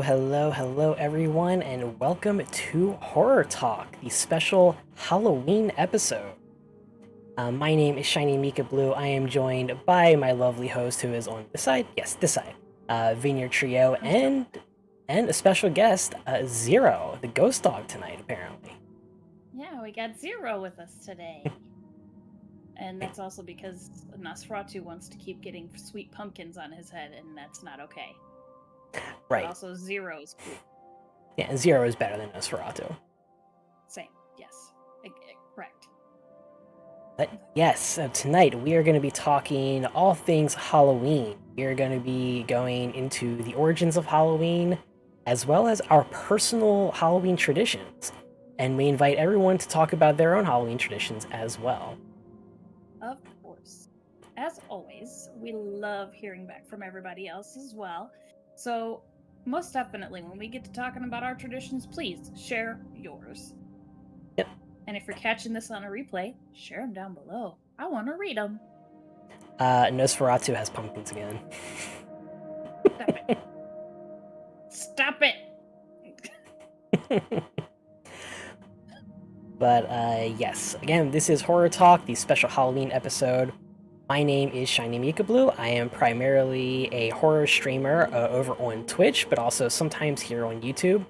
hello, everyone, and welcome to Horror Talk, the special Halloween episode. My name is ShinyMikablu. I am joined by my lovely host, who is on this side. Yes, this side. VineyardTrio, and a special guest, Zero, the ghost dog tonight, apparently. Yeah, we got Zero with us today. And that's also because Nosferatu wants to keep getting sweet pumpkins on his head, and that's not okay. Right. But also Zero's cool. Yeah, Zero is better than Nosferatu. Same, yes. Correct. But yes, tonight we are going to be talking all things Halloween. We are going to be going into the origins of Halloween, as well as our personal Halloween traditions. And we invite everyone to talk about their own Halloween traditions as well. Of course. As always, we love hearing back from everybody else as well. So, most definitely, when we get to talking about our traditions, please share yours. Yep. And if you're catching this on a replay, share them down below. I want to read them. Nosferatu has pumpkins again. Stop it. Stop it! But yes, again, this is Horror Talk, the special Halloween episode. My name is ShinyMikablu. I am primarily a horror streamer over on Twitch, but also sometimes here on YouTube.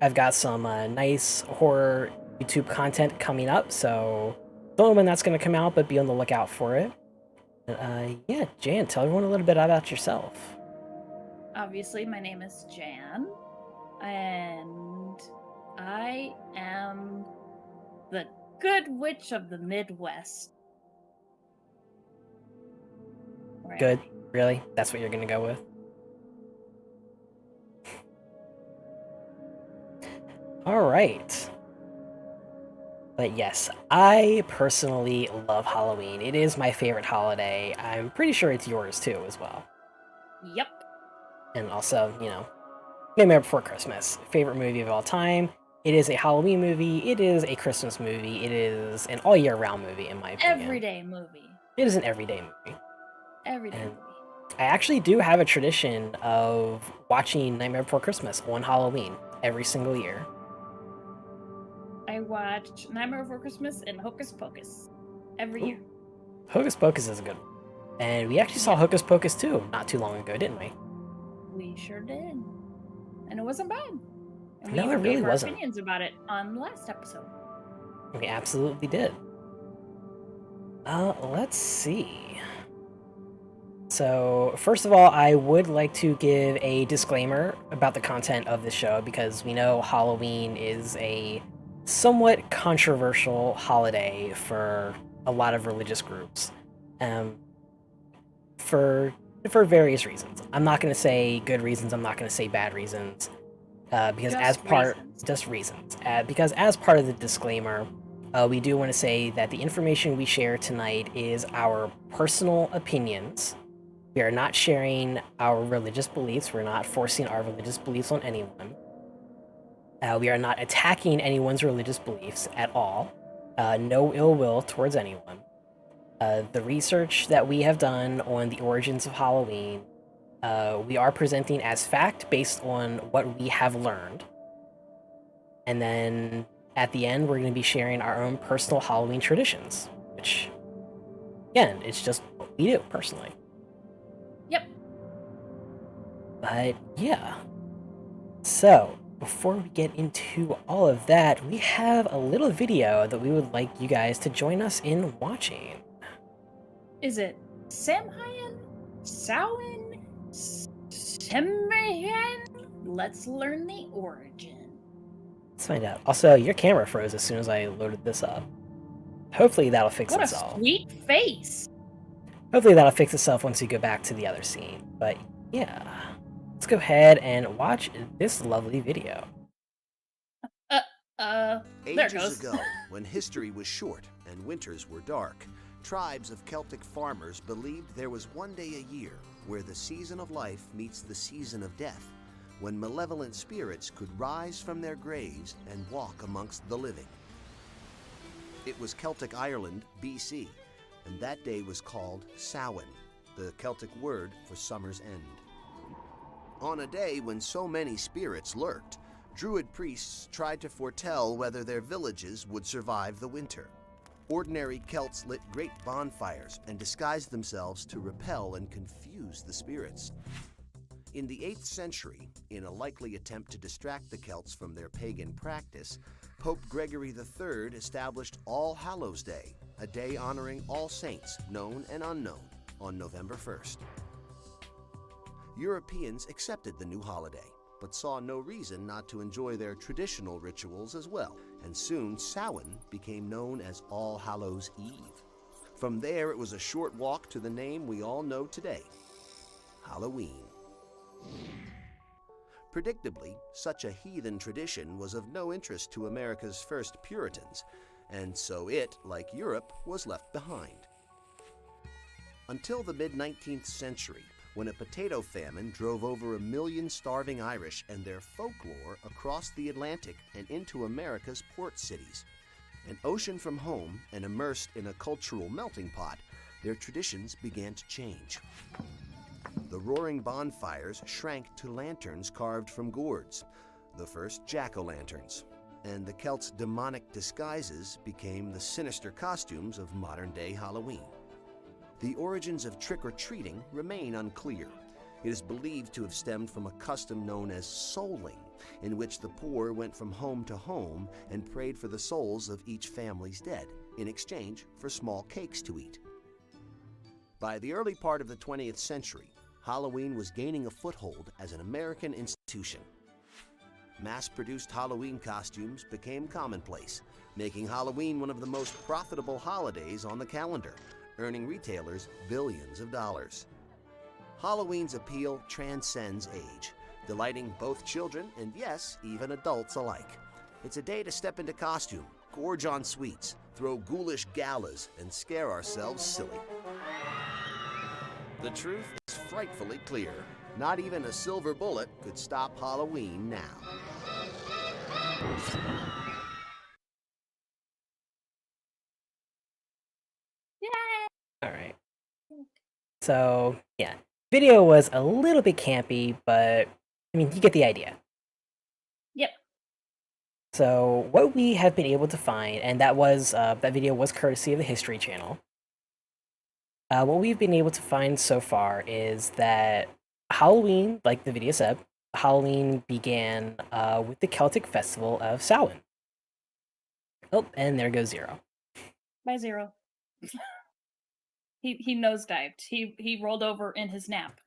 I've got some nice horror YouTube content coming up, so don't know when that's going to come out, but be on the lookout for it. Yeah, Jan, tell everyone a little bit about yourself. Obviously, my name is Jan, and I am the Good Witch of the Midwest. Good? Really? That's what you're going to go with? Alright. But yes, I personally love Halloween. It is my favorite holiday. I'm pretty sure it's yours too, as well. Yep. And also, you know, Nightmare Before Christmas. Favorite movie of all time. It is a Halloween movie. It is a Christmas movie. It is an all year round movie, in my opinion. Everyday movie. It is an everyday movie. Everyday movie. I actually do have a tradition of watching Nightmare Before Christmas on Halloween every single year. I watch Nightmare Before Christmas and Hocus Pocus every year. Hocus Pocus is a good one. And we actually saw Hocus Pocus 2 not too long ago, didn't we? We sure did. And it wasn't bad. And no, it really wasn't. Opinions about it on the last episode. We absolutely did. Let's see. So, first of all, I would like to give a disclaimer about the content of the show, because we know Halloween is a somewhat controversial holiday for a lot of religious groups. For various reasons. I'm not going to say good reasons, I'm not going to say bad reasons. Because as part of the disclaimer, we do want to say that the information we share tonight is our personal opinions. We are not sharing our religious beliefs. We're not forcing our religious beliefs on anyone. We are not attacking anyone's religious beliefs at all. No ill will towards anyone. The research that we have done on the origins of Halloween, we are presenting as fact based on what we have learned. And then at the end, we're going to be sharing our own personal Halloween traditions, which, again, it's just what we do personally. Yep. But yeah. So, before we get into all of that, we have a little video that we would like you guys to join us in watching. Is it Samhain? Samhain? Samhain? Let's learn the origin. Let's find out. Also, your camera froze as soon as I loaded this up. Hopefully that'll fix itself. What a sweet face! Hopefully that'll fix itself once you go back to the other scene. But yeah, let's go ahead and watch this lovely video. There it goes. Ages ago, when history was short and winters were dark, tribes of Celtic farmers believed there was one day a year where the season of life meets the season of death, when malevolent spirits could rise from their graves and walk amongst the living. It was Celtic Ireland, BC, and that day was called Samhain, the Celtic word for summer's end. On a day when so many spirits lurked, Druid priests tried to foretell whether their villages would survive the winter. Ordinary Celts lit great bonfires and disguised themselves to repel and confuse the spirits. In the 8th century, in a likely attempt to distract the Celts from their pagan practice, Pope Gregory III established All Hallows Day, a day honoring all saints, known and unknown, on November 1st. Europeans accepted the new holiday, but saw no reason not to enjoy their traditional rituals as well, and soon Samhain became known as All Hallows Eve. From there, it was a short walk to the name we all know today, Halloween. Predictably, such a heathen tradition was of no interest to America's first Puritans, and so it, like Europe, was left behind. Until the mid-19th century, when a potato famine drove over 1 million starving Irish and their folklore across the Atlantic and into America's port cities. An ocean from home and immersed in a cultural melting pot, their traditions began to change. The roaring bonfires shrank to lanterns carved from gourds, the first jack-o'-lanterns, and the Celts' demonic disguises became the sinister costumes of modern-day Halloween. The origins of trick-or-treating remain unclear. It is believed to have stemmed from a custom known as souling, in which the poor went from home to home and prayed for the souls of each family's dead, in exchange for small cakes to eat. By the early part of the 20th century, Halloween was gaining a foothold as an American institution. Mass-produced Halloween costumes became commonplace, making Halloween one of the most profitable holidays on the calendar, earning retailers billions of dollars. Halloween's appeal transcends age, delighting both children and, yes, even adults alike. It's a day to step into costume, gorge on sweets, throw ghoulish galas, and scare ourselves silly. The truth is frightfully clear. Not even a silver bullet could stop Halloween now. All right. So, yeah. Video was a little bit campy, but, I mean, you get the idea. Yep. So, what we have been able to find, and that video was courtesy of the History Channel. What we've been able to find so far is that Halloween, like the video said, Halloween began with the Celtic festival of Samhain. Oh, and there goes Zero. Bye, Zero. He nosedived. He rolled over in his nap.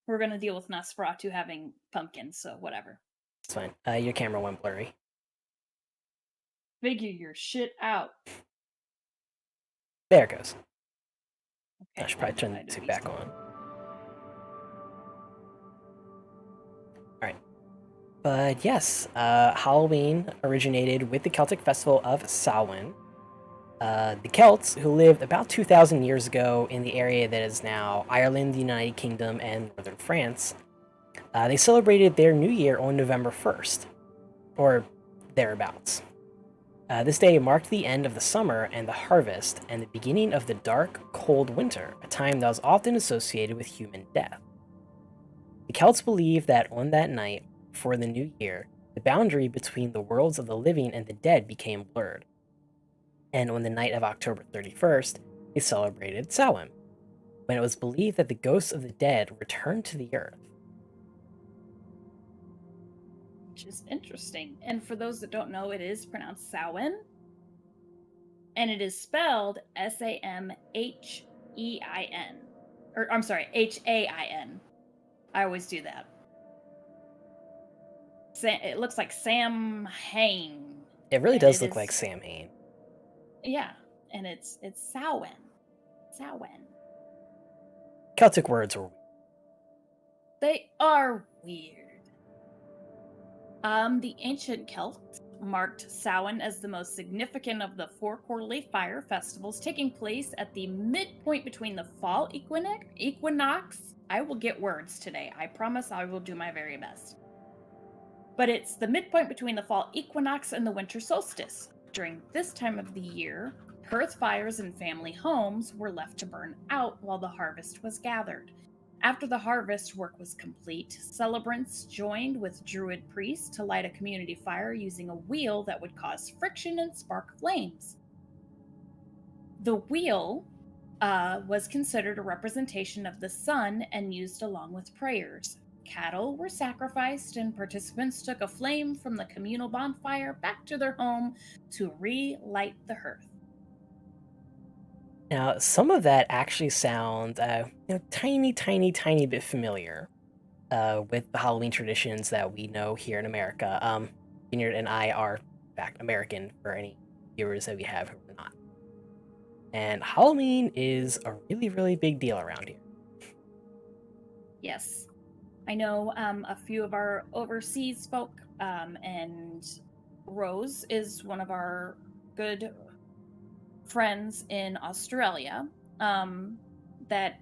We're gonna deal with Nosferatu having pumpkins, so whatever. It's fine. Your camera went blurry. Figure your shit out. There it goes. Okay, I should probably turn the music back on. Alright. But yes, Halloween originated with the Celtic festival of Samhain. The Celts, who lived about 2,000 years ago in the area that is now Ireland, the United Kingdom, and northern France, they celebrated their new year on November 1st, or thereabouts. This day marked the end of the summer and the harvest, and the beginning of the dark, cold winter, a time that was often associated with human death. The Celts believed that on that night, for the new year, the boundary between the worlds of the living and the dead became blurred. And on the night of October 31st, they celebrated Samhain, when it was believed that the ghosts of the dead returned to the earth. Which is interesting. And for those that don't know, it is pronounced Samhain. And it is spelled Samhein. Or, I'm sorry, Hain. I always do that. It looks like Sam Hain. It really does look like Samhain. Yeah, and it's Samhain. Samhain. Celtic words are weird. They are weird. The ancient Celts marked Samhain as the most significant of the 4 quarterly fire festivals, taking place at the midpoint between the fall equinox. I will get words today. I promise I will do my very best. But it's the midpoint between the fall equinox and the winter solstice. During this time of the year, hearth fires in family homes were left to burn out while the harvest was gathered. After the harvest work was complete, celebrants joined with druid priests to light a community fire using a wheel that would cause friction and spark flames. The wheel was considered a representation of the sun and used along with prayers. Cattle were sacrificed, and participants took a flame from the communal bonfire back to their home to relight the hearth. Now, some of that actually sounds, tiny bit familiar with the Halloween traditions that we know here in America. Vineyard and I are, in fact, American for any viewers that we have who are not. And Halloween is a really, really big deal around here. Yes. I know a few of our overseas folk, and Rose is one of our good friends in Australia, that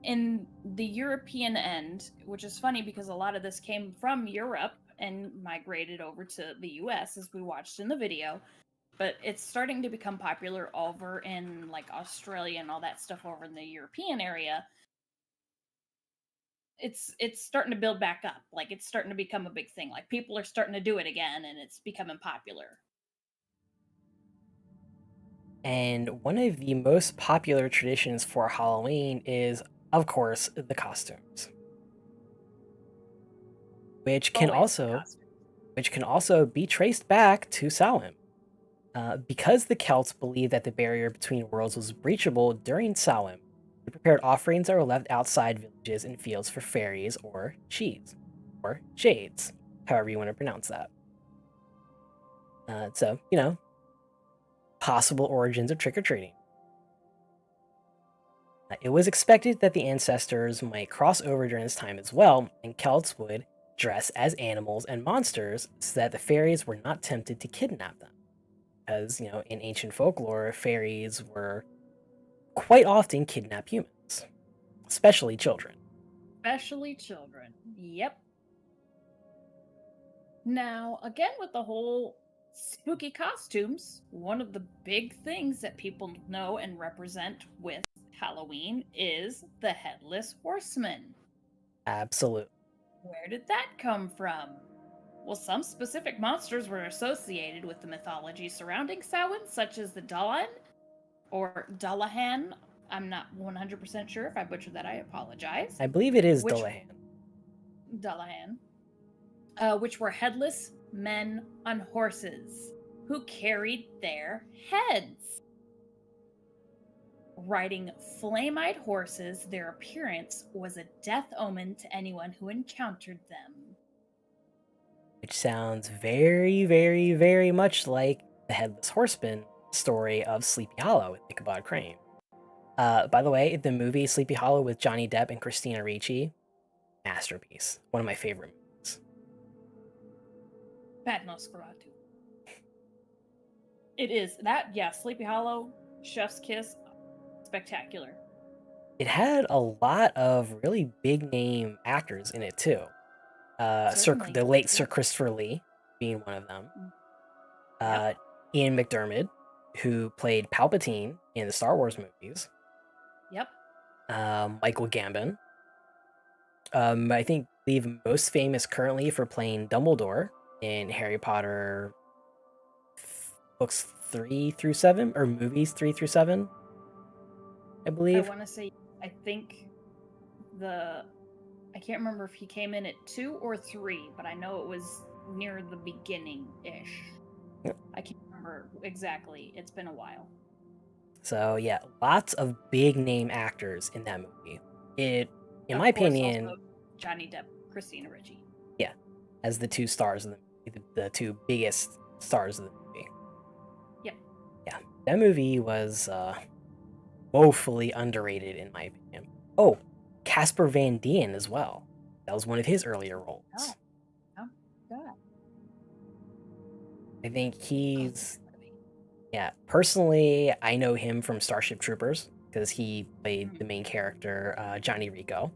in the European end, which is funny because a lot of this came from Europe and migrated over to the US as we watched in the video, but it's starting to become popular over in like Australia and all that stuff over in the European area. It's starting to build back up. Like it's starting to become a big thing. Like people are starting to do it again and it's becoming popular. And one of the most popular traditions for Halloween is, of course, the costumes, which can Always the also costume. which can also be traced back to Samhain. Because the Celts believed that the barrier between worlds was breachable during Samhain, they prepared offerings that were left outside villages and fields for fairies or cheese, or shades, however you want to pronounce that. So, possible origins of trick-or-treating. It was expected that the ancestors might cross over during this time as well, and Celts would dress as animals and monsters so that the fairies were not tempted to kidnap them. Because, in ancient folklore, fairies were quite often kidnap humans, especially children. Especially children. Yep. Now, again, with the whole spooky costumes, one of the big things that people know and represent with Halloween is the Headless Horseman. Absolutely. Where did that come from? Well, some specific monsters were associated with the mythology surrounding Samhain, such as the Dalan or Dullahan. I'm not 100% sure. If I butchered that, I apologize. I believe it is Which Dullahan. Dullahan, which were headless men on horses who carried their heads. Riding flame-eyed horses, their appearance was a death omen to anyone who encountered them. Which sounds very, very, very much like the Headless Horseman story of Sleepy Hollow with Ichabod Crane. By the way, the movie Sleepy Hollow with Johnny Depp and Christina Ricci, masterpiece. One of my favorite movies. Bad Nosferatu. It is. Sleepy Hollow, Chef's Kiss, spectacular. It had a lot of really big name actors in it too. Certainly. The late Sir Christopher Lee being one of them. Yep. Ian McDiarmid, who played Palpatine in the Star Wars movies. Yep. Michael Gambon. I believe most famous currently for playing Dumbledore in Harry Potter books 3 through 7, or movies 3 through 7, I believe. I want to say, I can't remember if he came in at 2 or 3, but I know it was near the beginning-ish. Yep. I can't remember exactly. It's been a while. So yeah, lots of big name actors in that movie. In my opinion, also Johnny Depp, Christina Ricci. Yeah, as the two stars of the movie, the two biggest stars of the movie. Yep. Yeah, that movie was woefully underrated in my opinion. Oh, Casper Van Dien as well. That was one of his earlier roles. Oh God. I think personally, I know him from Starship Troopers because he played the main character, Johnny Rico.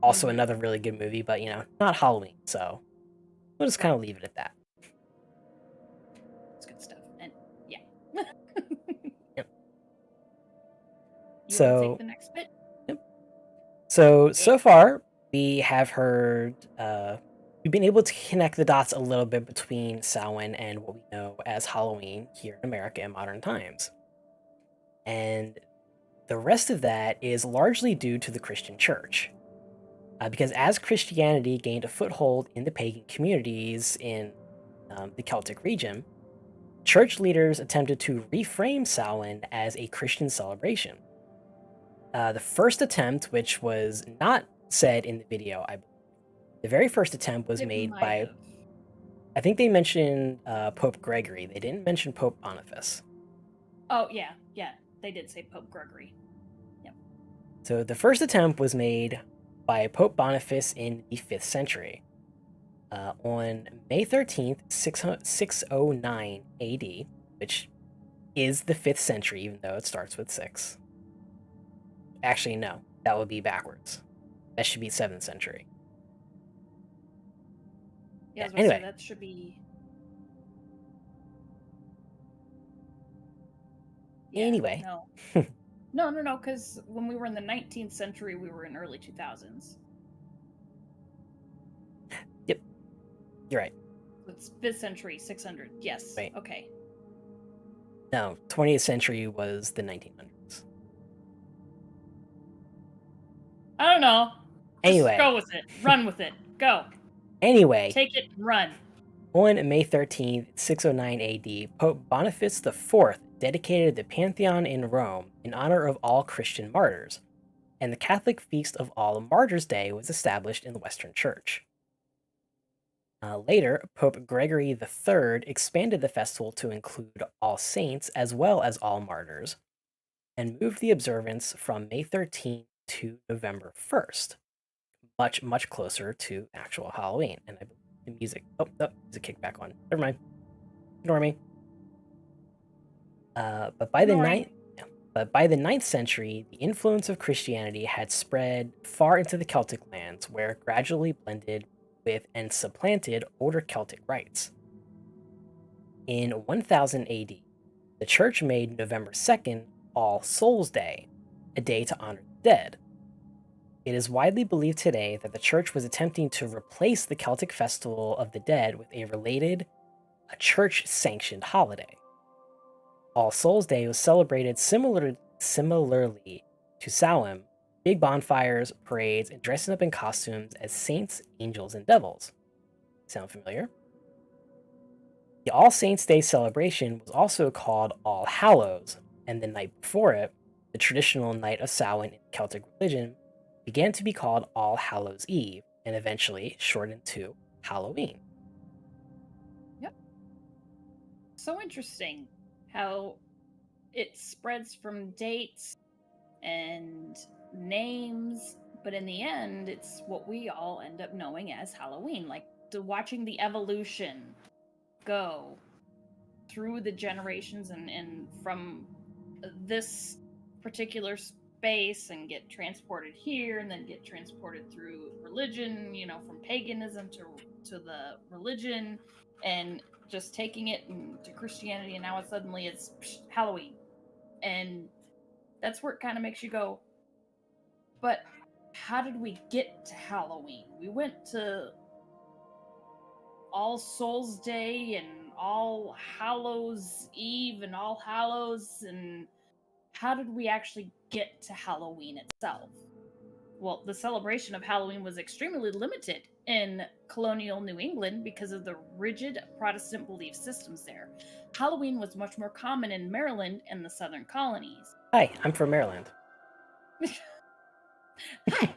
Also another really good movie, but not Halloween, so we'll just kind of leave it at that. It's good stuff. And yeah. Yep. You want to take the next bit? Yep. So far, we have heard, we've been able to connect the dots a little bit between Samhain and what we know as Halloween here in America in modern times. And the rest of that is largely due to the Christian church. Because as Christianity gained a foothold in the pagan communities in the Celtic region, church leaders attempted to reframe Samhain as a Christian celebration. The first attempt, which was not said in the video, the very first attempt was It made might by, have. I think they mentioned Pope Gregory. They didn't mention Pope Boniface. Oh, yeah. They did say Pope Gregory. So the first attempt was made by Pope Boniface in the 5th century. On May 13th, 609 AD, which is the 5th century, even though it starts with 6. Actually, no, that would be backwards. That should be 7th century. Yeah, I was about to Anyway. say that should be. Yeah, Anyway. No, because when we were in the 19th century, we were in early 2000s. Yep, you're right. It's 5th century, 600. Yes. Right. Okay. No, 20th century was the 1900s. I don't know. Anyway. Just go with it. Run with it. Go. Anyway. Take it and run. On May 13th, 609 AD, Pope Boniface IV dedicated the Pantheon in Rome in honor of all Christian martyrs, and the Catholic Feast of All Martyrs' Day was established in the Western Church. Later, Pope Gregory III expanded the festival to include all saints as well as all martyrs, and moved the observance from May 13th to November 1st, much closer to actual Halloween. And I believe the music, there's a kickback on. Never mind. Ignore me. But by the 9th century, the influence of Christianity had spread far into the Celtic lands, where it gradually blended with and supplanted older Celtic rites. In 1000 AD, the church made November 2nd All Souls' Day, a day to honor the dead. It is widely believed today that the church was attempting to replace the Celtic Festival of the Dead with a related, church-sanctioned holiday. All Souls' Day was celebrated similarly to Samhain, big bonfires, parades, and dressing up in costumes as saints, angels, and devils. Sound familiar? The All Saints' Day celebration was also called All Hallows, and the night before it, the traditional night of Samhain in Celtic religion, began to be called All Hallows' Eve, and eventually shortened to Halloween. Yep. So interesting how it spreads from dates and names, but in the end, it's what we all end up knowing as Halloween. Like watching the evolution go through the generations and from this particular space and get transported here and then get transported through religion, from paganism to the religion, and just taking it to Christianity, and now it's Halloween. And that's where it kind of makes you go, but how did we get to Halloween? We went to All Souls Day and All Hallows Eve and All Hallows, and how did we actually get to Halloween itself? Well, the celebration of Halloween was extremely limited in colonial New England because of the rigid Protestant belief systems there. Halloween was much more common in Maryland and the southern colonies. Hi, I'm from Maryland. Hi!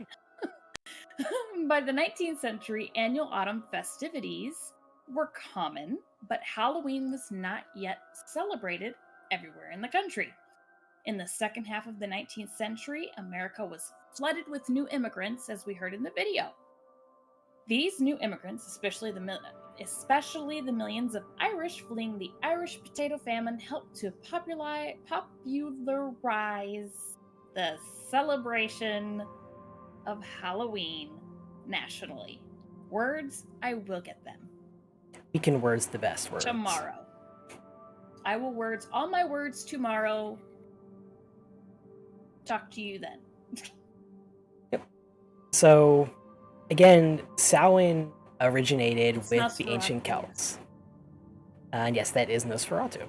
By the 19th century, annual autumn festivities were common, but Halloween was not yet celebrated everywhere in the country. In the second half of the 19th century, America was flooded with new immigrants, as we heard in the video. These new immigrants, especially the millions of Irish fleeing the Irish potato famine, helped to popularize the celebration of Halloween nationally. Words, I will get them. We can words the best words. Tomorrow. I will words all my words tomorrow. Talk to you then. Yep. So, again, Samhain originated It's with the ancient Nosferatu, Celts. And yes, that is Nosferatu.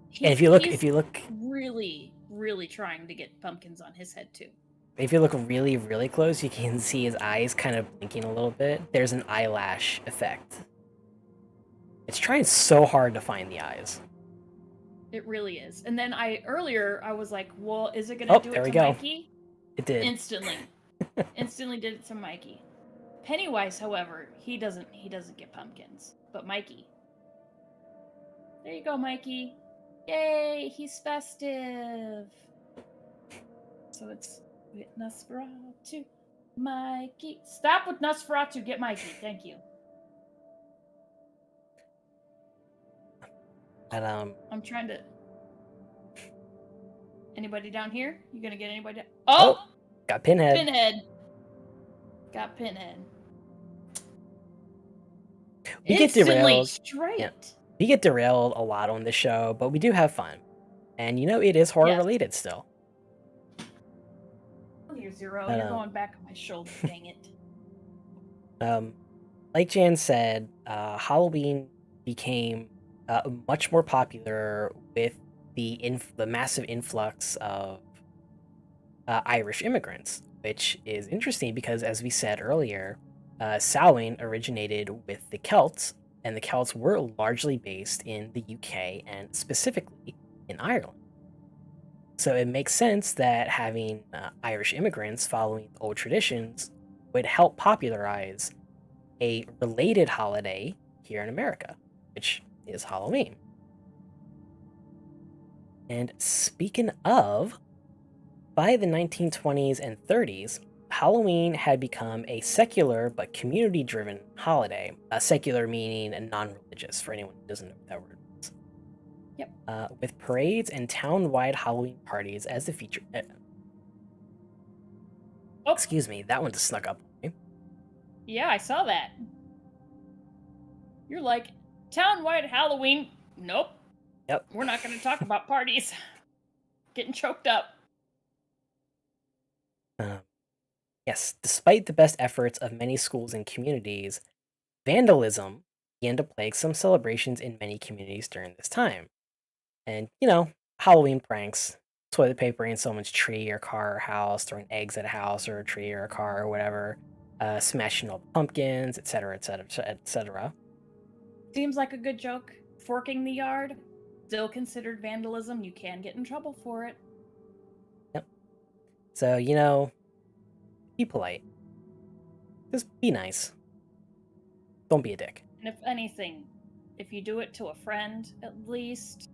He- And if you look, he's if you look, really, really trying to get pumpkins on his head too. if you look really, really close, you can see his eyes kind of blinking a little bit. There's an eyelash effect. It's trying so hard to find the eyes. It really is. And then earlier I was like, well, is it gonna Oh, do there it we to go. Mikey? It did. Instantly. Instantly did it to Mikey. Pennywise, however, he doesn't get pumpkins. But Mikey. There you go, Mikey. Yay, he's festive. So it's Nosferatu, Mikey. Stop with Nosferatu, get Mikey. Thank you. And I'm trying to. Anybody down here? You gonna get anybody down? oh, Oh! got Pinhead. Pinhead. Got Pinhead. We get Instantly derailed. straight. Yeah. We get derailed a lot on the show, but we do have fun. And you know, it is horror Yes. related still. You're zero. But, You're going back on my shoulder. Dang it. Like Jan said, Halloween became much more popular with the massive influx of Irish immigrants, which is interesting because, as we said earlier, Samhain originated with the Celts, and the Celts were largely based in the UK and specifically in Ireland. So it makes sense that having Irish immigrants following old traditions would help popularize a related holiday here in America, which is Halloween. And speaking of, by the 1920s and 30s, Halloween had become a secular but community-driven holiday. Secular meaning non-religious, for anyone who doesn't know what that word means. Yep. With parades and town-wide Halloween parties as the feature. Oh. Excuse me, that one just snuck up on me. Yeah, I saw that. You're like, town-wide Halloween. Nope. Yep. We're not going to talk about parties. Getting choked up. Yes, despite the best efforts of many schools and communities, vandalism began to plague some celebrations in many communities during this time. And, you know, Halloween pranks, toilet paper in someone's tree or car or house, throwing eggs at a house or a tree or a car or whatever, smashing all the pumpkins, etc., etc., etc. Seems like a good joke. Forking the yard, still considered vandalism. You can get in trouble for it. Yep. So, you know, be polite. Just be nice. Don't be a dick. And if anything, if you do it to a friend, at least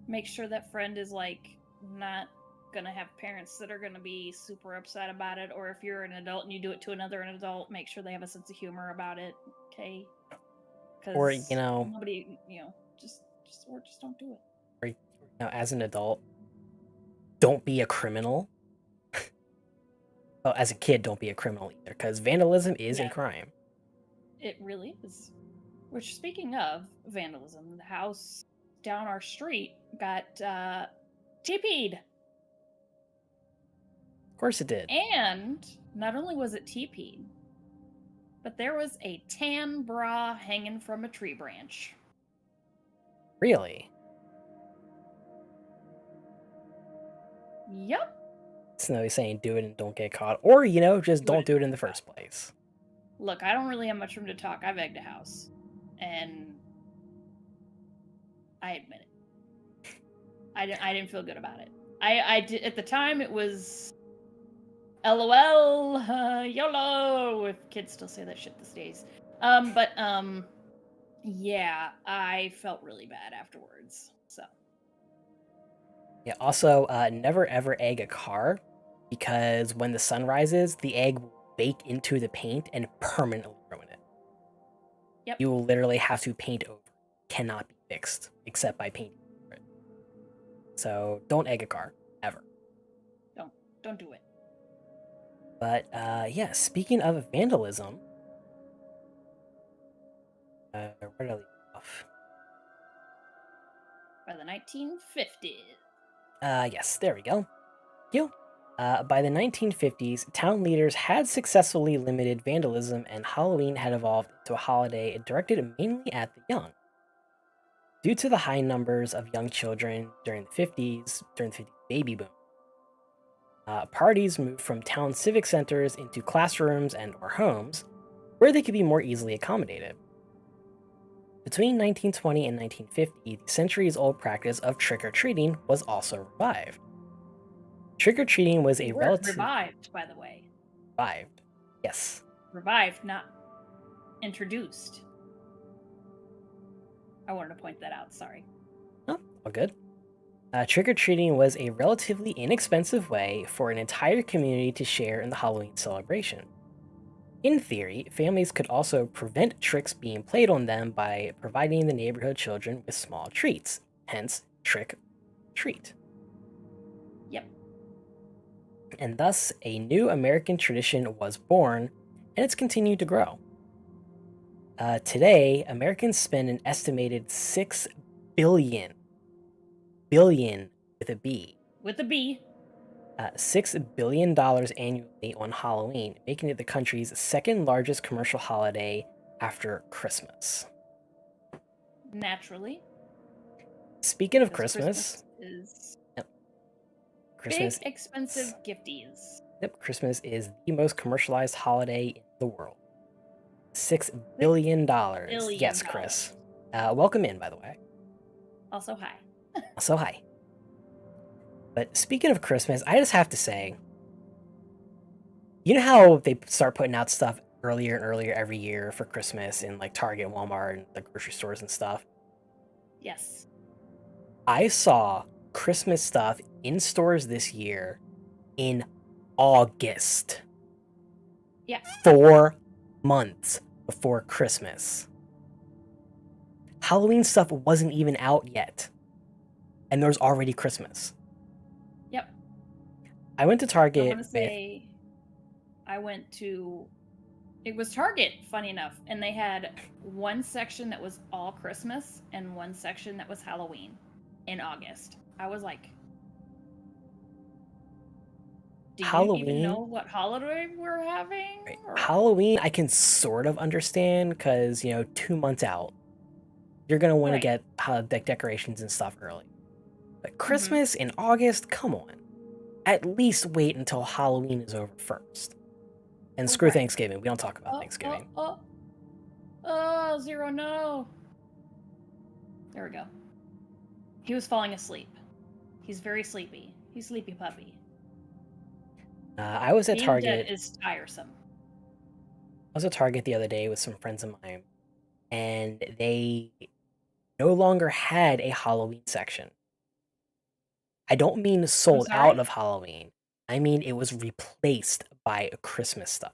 make sure that friend is like not gonna have parents that are gonna be super upset about it. Or if you're an adult and you do it to another adult, make sure they have a sense of humor about it. Okay. Or, you know, nobody, just don't do it. or, you know, as an adult, don't be a criminal. Well, as a kid, don't be a criminal either, because vandalism is a crime. It really is. Which, speaking of vandalism, the house down our street got TP'd. Of course it did. And not only was it TP'd, but there was a tan bra hanging from a tree branch. Really? Yep. Snowy saying do it and don't get caught. Or, you know, just don't do it in the first place. Look, I don't really have much room to talk. I've egged a house. And I admit it. I didn't feel good about it. I did, at the time, it was LOL, YOLO, if kids still say that shit these days. Yeah, I felt really bad afterwards, so. Yeah, also, never ever egg a car, because when the sun rises, the egg will bake into the paint and permanently ruin it. Yep. You will literally have to paint over. Cannot be fixed, except by painting over it. So, don't egg a car, ever. Don't do it. But, yeah, speaking of vandalism, where did I leave off? By the 1950s. Yes, there we go. You. By the 1950s, town leaders had successfully limited vandalism, and Halloween had evolved into a holiday directed mainly at the young. Due to the high numbers of young children during the 50s baby boom, parties moved from town civic centers into classrooms and or homes, where they could be more easily accommodated. Between 1920 and 1950, the centuries-old practice of trick-or-treating was also revived. Trick-or-treating was a The word revived, by the way. revived. Yes. Revived, not introduced. I wanted to point that out, sorry. Oh, all good. Trick-or-treating was a relatively inexpensive way for an entire community to share in the Halloween celebration. In theory, families could also prevent tricks being played on them by providing the neighborhood children with small treats, hence trick-treat. Yep. And thus, a new American tradition was born, and it's continued to grow. Today, Americans spend an estimated $6 billion with a B. With a B. $6 billion annually on Halloween, making it the country's second largest commercial holiday after Christmas. Naturally. Speaking of 'cause Christmas is Christmas, big, expensive gifties. yep, Christmas is the most commercialized holiday in the world. $6 billion. Yes, Chris. Welcome in, by the way. Also, hi. Also, hi. But speaking of Christmas, I just have to say, you know how they start putting out stuff earlier and earlier every year for Christmas in like Target, Walmart, and the grocery stores and stuff? Yes. I saw Christmas stuff in stores this year in August. Yeah. 4 months before Christmas. Halloween stuff wasn't even out yet. And there's already Christmas. Yep. I went to Target. I want to say it was Target, funny enough, and they had one section that was all Christmas and one section that was Halloween in August. I was like, do you even know what holiday we're having? Right. Halloween, I can sort of understand because, 2 months out, you're going to want to get decorations and stuff early. But Christmas in August, come on. At least wait until Halloween is over first. And screw Thanksgiving. We don't talk about Thanksgiving. Zero, no. There we go. He was falling asleep. He's very sleepy. He's sleepy puppy. I was at Target. Dead is tiresome. I was at Target the other day with some friends of mine, and they no longer had a Halloween section. I don't mean sold out of Halloween. I mean it was replaced by Christmas stuff.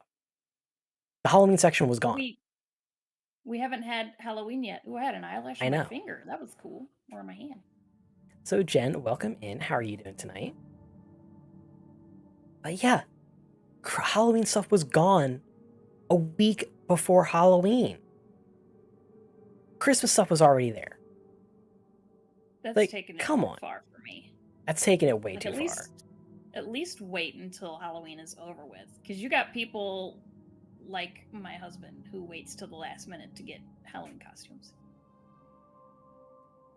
The Halloween section was gone. We haven't had Halloween yet. Ooh, I had an eyelash on my finger. That was cool. Or on my hand. So Jen, welcome in. How are you doing tonight? Yeah, Halloween stuff was gone a week before Halloween. Christmas stuff was already there. That's taking it far for me. That's taking it way too far. At least wait until Halloween is over with. Because you got people like my husband who waits till the last minute to get Halloween costumes.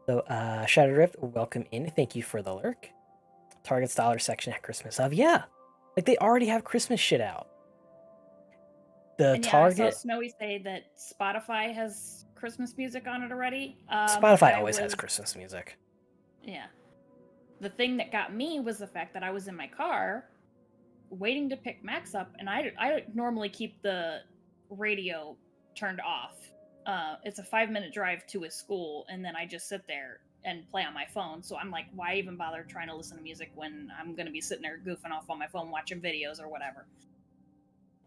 So, Shadow Rift, welcome in. Thank you for the lurk. Target's dollar section at Christmas of, yeah. Like, they already have Christmas shit out. I saw Snowy say that Spotify has Christmas music on it already. Spotify always has Christmas music. Yeah. The thing that got me was the fact that I was in my car waiting to pick Max up, and I normally keep the radio turned off. It's a 5-minute drive to his school, and then I just sit there and play on my phone. So I'm like, why even bother trying to listen to music when I'm going to be sitting there goofing off on my phone watching videos or whatever.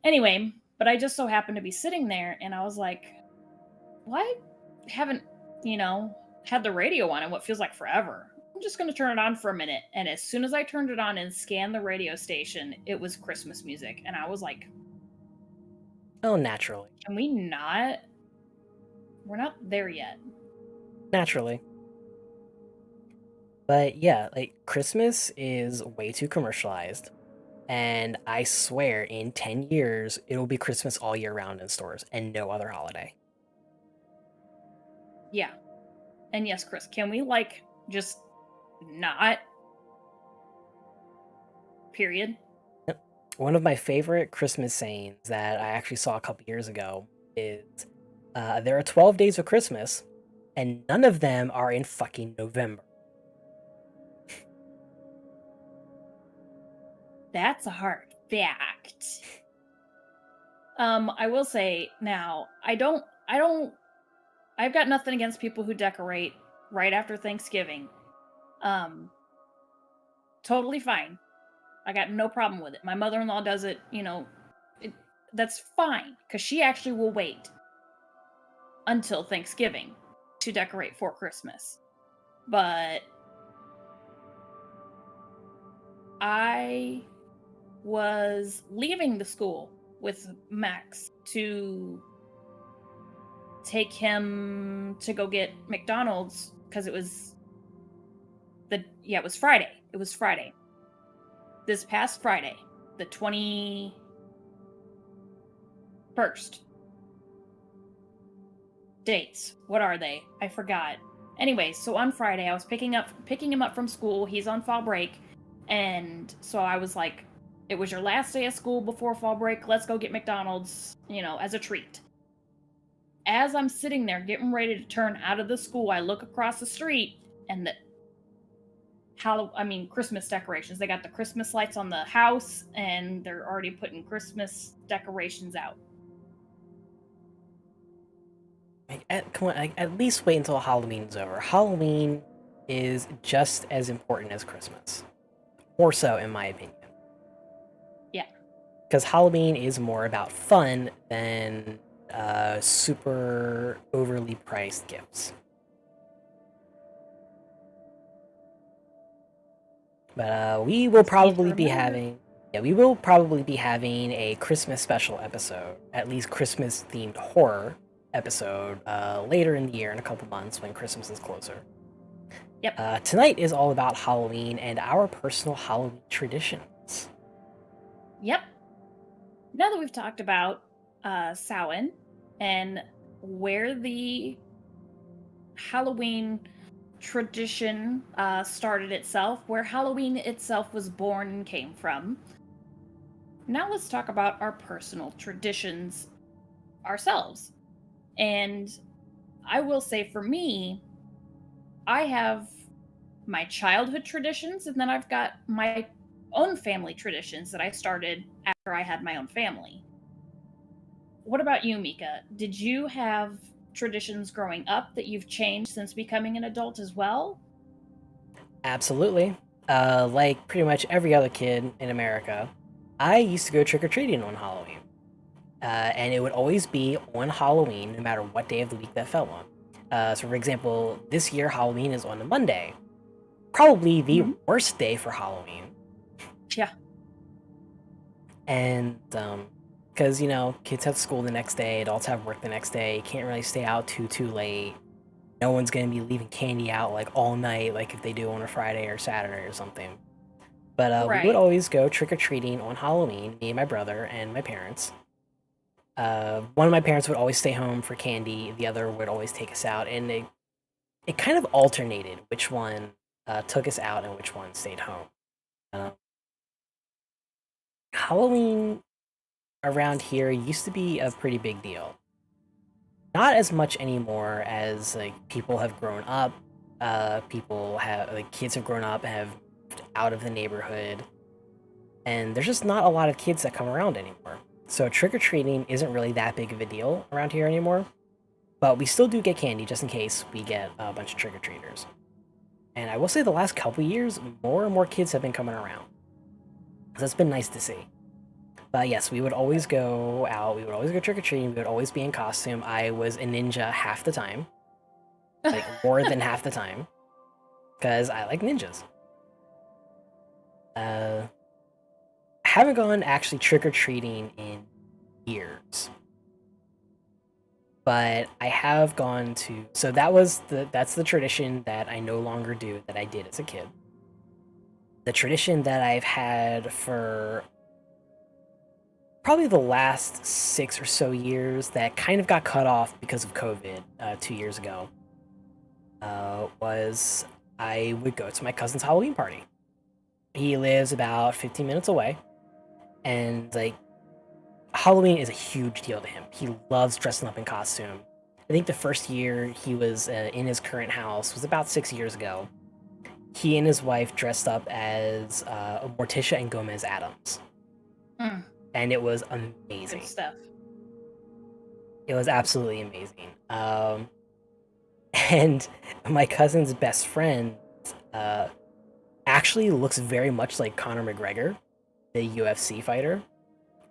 Anyway, but I just so happened to be sitting there, and I was like, well, I haven't, had the radio on in what feels like forever. I'm just going to turn it on for a minute. And as soon as I turned it on and scanned the radio station, it was Christmas music. And I was like, oh, naturally. Can we not? We're not there yet. Naturally. But yeah, like, Christmas is way too commercialized. And I swear, in 10 years, it'll be Christmas all year round in stores and no other holiday. Yeah. And yes, Chris, can we, like, just not? Period. One of my favorite Christmas sayings that I actually saw a couple years ago is there are 12 days of Christmas, and none of them are in fucking November. That's a hard fact. I will say now, I've got nothing against people who decorate right after Thanksgiving. Totally fine. I got no problem with it. My mother-in-law does it, that's fine, because she actually will wait until Thanksgiving to decorate for Christmas. But I was leaving the school with Max to take him to go get McDonald's because it was Friday. It was Friday. This past Friday, the 21st. Dates. What are they? I forgot. Anyway, so on Friday I was picking him up from school. He's on fall break. And so I was like, it was your last day of school before fall break. Let's go get McDonald's, as a treat. As I'm sitting there getting ready to turn out of the school, I look across the street and Christmas decorations. They got the Christmas lights on the house and they're already putting Christmas decorations out. Come on, at least wait until Halloween's over. Halloween is just as important as Christmas. More so, in my opinion. Yeah. Because Halloween is more about fun than super overly priced gifts. But we will probably be having a Christmas special episode, at least Christmas themed horror episode, later in the year in a couple months when Christmas is closer. Yep. Tonight is all about Halloween and our personal Halloween traditions. Yep. Now that we've talked about Samhain and where the Halloween tradition started itself, where Halloween itself was born and came from, now let's talk about our personal traditions ourselves. And I will say for me, I have my childhood traditions, and then I've got my own family traditions that I started after I had my own family. What about you, Mika? Did you have traditions growing up that you've changed since becoming an adult as well? Absolutely. Like pretty much every other kid in America, I used to go trick-or-treating on Halloween. And it would always be on Halloween, no matter what day of the week that fell on. So, for example, this year Halloween is on a Monday. Probably the worst day for Halloween. Yeah. And, because, kids have school the next day, adults have work the next day, you can't really stay out too late. No one's going to be leaving candy out, like, all night, like if they do on a Friday or Saturday or something. But we would always go trick-or-treating on Halloween, me and my brother and my parents. One of my parents would always stay home for candy, the other would always take us out, and it kind of alternated which one took us out and which one stayed home. Halloween around here used to be a pretty big deal. Not as much anymore as people have grown up. Kids have grown up and have moved out of the neighborhood, and there's just not a lot of kids that come around anymore. So trick-or-treating isn't really that big of a deal around here anymore, but we still do get candy just in case we get a bunch of trick-or-treaters. And I will say the last couple years, more and more kids have been coming around. So it's been nice to see. But yes, we would always go out, we would always go trick-or-treating, we would always be in costume. I was a ninja half the time. Like, more than half the time. Because I like ninjas. Haven't gone actually trick-or-treating in years. But I have gone to... So that's the tradition that I no longer do that I did as a kid. The tradition that I've had for probably the last 6 or so years that kind of got cut off because of COVID 2 years ago was I would go to my cousin's Halloween party. He lives about 15 minutes away, and like Halloween is a huge deal to him. He loves dressing up in costume. I think the first year he was in his current house was about 6 years ago. He and his wife dressed up as Morticia and Gomez Adams. And it was amazing. Good stuff. It was absolutely amazing. And my cousin's best friend actually looks very much like Conor McGregor, the UFC fighter.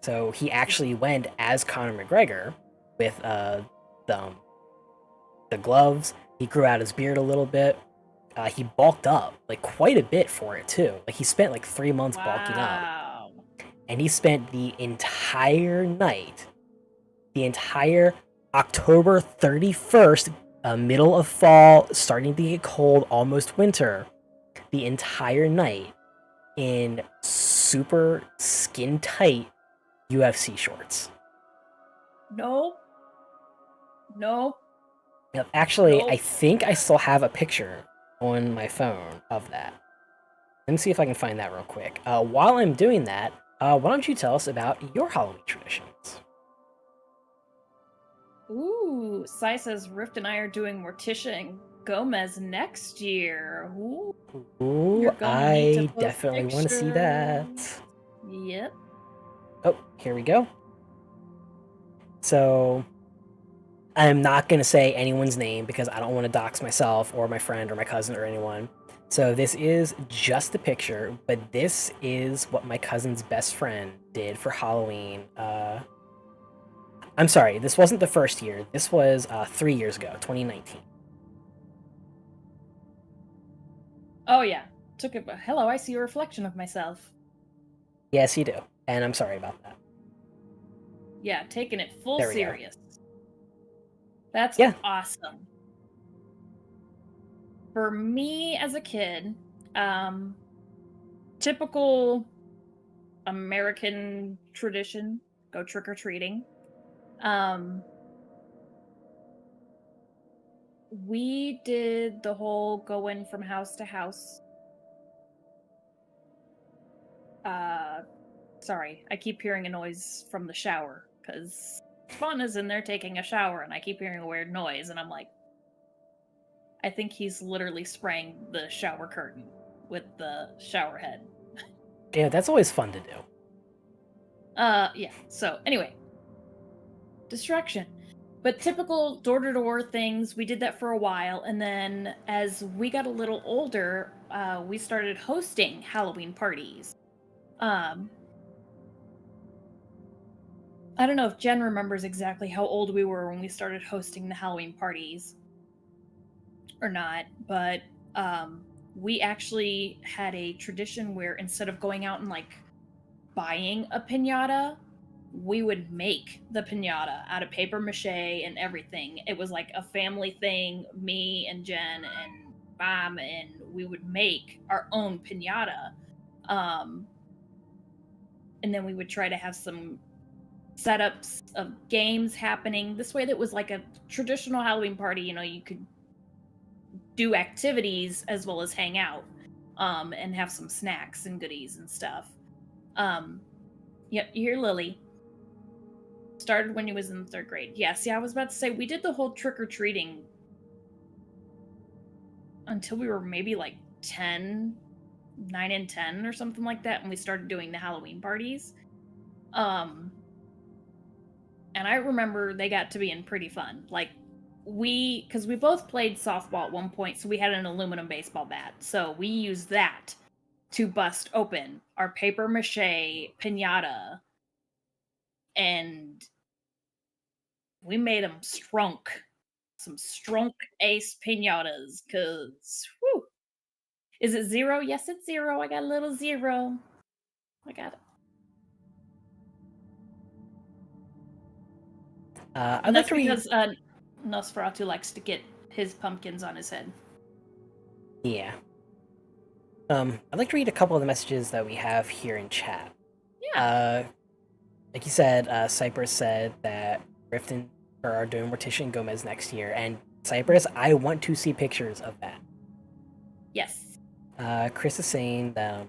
So he actually went as Conor McGregor with the gloves. He grew out his beard a little bit. He bulked up like quite a bit for it too. Like he spent like 3 months bulking up, and he spent the entire night, the entire October 31st, middle of fall, starting to get cold, almost winter, the entire night in super skin tight UFC shorts. Nope. Nope. Now, actually, Nope. I think I still have a picture on my phone of that. Let me see if I can find that real quick. While I'm doing that, why don't you tell us about your Halloween traditions? Ooh, Sai says Rift and I are doing Morticia and Gomez next year. Ooh. Ooh, I definitely want to see that. Yep. Oh, here we go. So, I'm not going to say anyone's name because I don't want to dox myself or my friend or my cousin or anyone. So this is just a picture, but this is what my cousin's best friend did for Halloween. I'm sorry, this wasn't the first year. This was 3 years ago, 2019. Oh yeah, took it. Hello, I see a reflection of myself. Yes, you do, and I'm sorry about that. Yeah, taking it full There we go. serious. That's awesome. For me as a kid, typical American tradition, go trick-or-treating. We did the whole go in from house to house. Sorry, I keep hearing a noise from the shower because Spawn is in there taking a shower and I keep hearing a weird noise and I'm like, I think he's literally spraying the shower curtain with the shower head. Yeah, that's always fun to do. Yeah, so anyway. Distraction. But typical door-to-door things, we did that for a while, and then as we got a little older, we started hosting Halloween parties. I don't know if Jen remembers exactly how old we were when we started hosting the Halloween parties or not, but we actually had a tradition where instead of going out and like buying a piñata, we would make the piñata out of paper mache and everything. It was like a family thing, me and Jen and Bam, and we would make our own piñata. And then we would try to have some setups of games happening. This way that was like a traditional Halloween party, you know, you could do activities as well as hang out, and have some snacks and goodies and stuff. Yep, you hear Lily. Started when he was in 3rd grade. Yes, yeah, I was about to say, we did the whole trick-or-treating until we were maybe like 9 and 10 or something like that, and we started doing the Halloween parties. And I remember they got to being pretty fun. Like, because we both played softball at one point, so we had an aluminum baseball bat. So we used that to bust open our paper mache piñata, and we made them strunk. Some strunk ace piñatas, because, whew. Is it 0? Yes, it's 0. I got a little 0. I got it. And that's because Nosferatu likes to get his pumpkins on his head. Yeah. I'd like to read a couple of the messages that we have here in chat. Yeah. like you said, Cypress said that Riften are doing Morticia and Gomez next year, and Cypress, I want to see pictures of that. Yes. Chris is saying that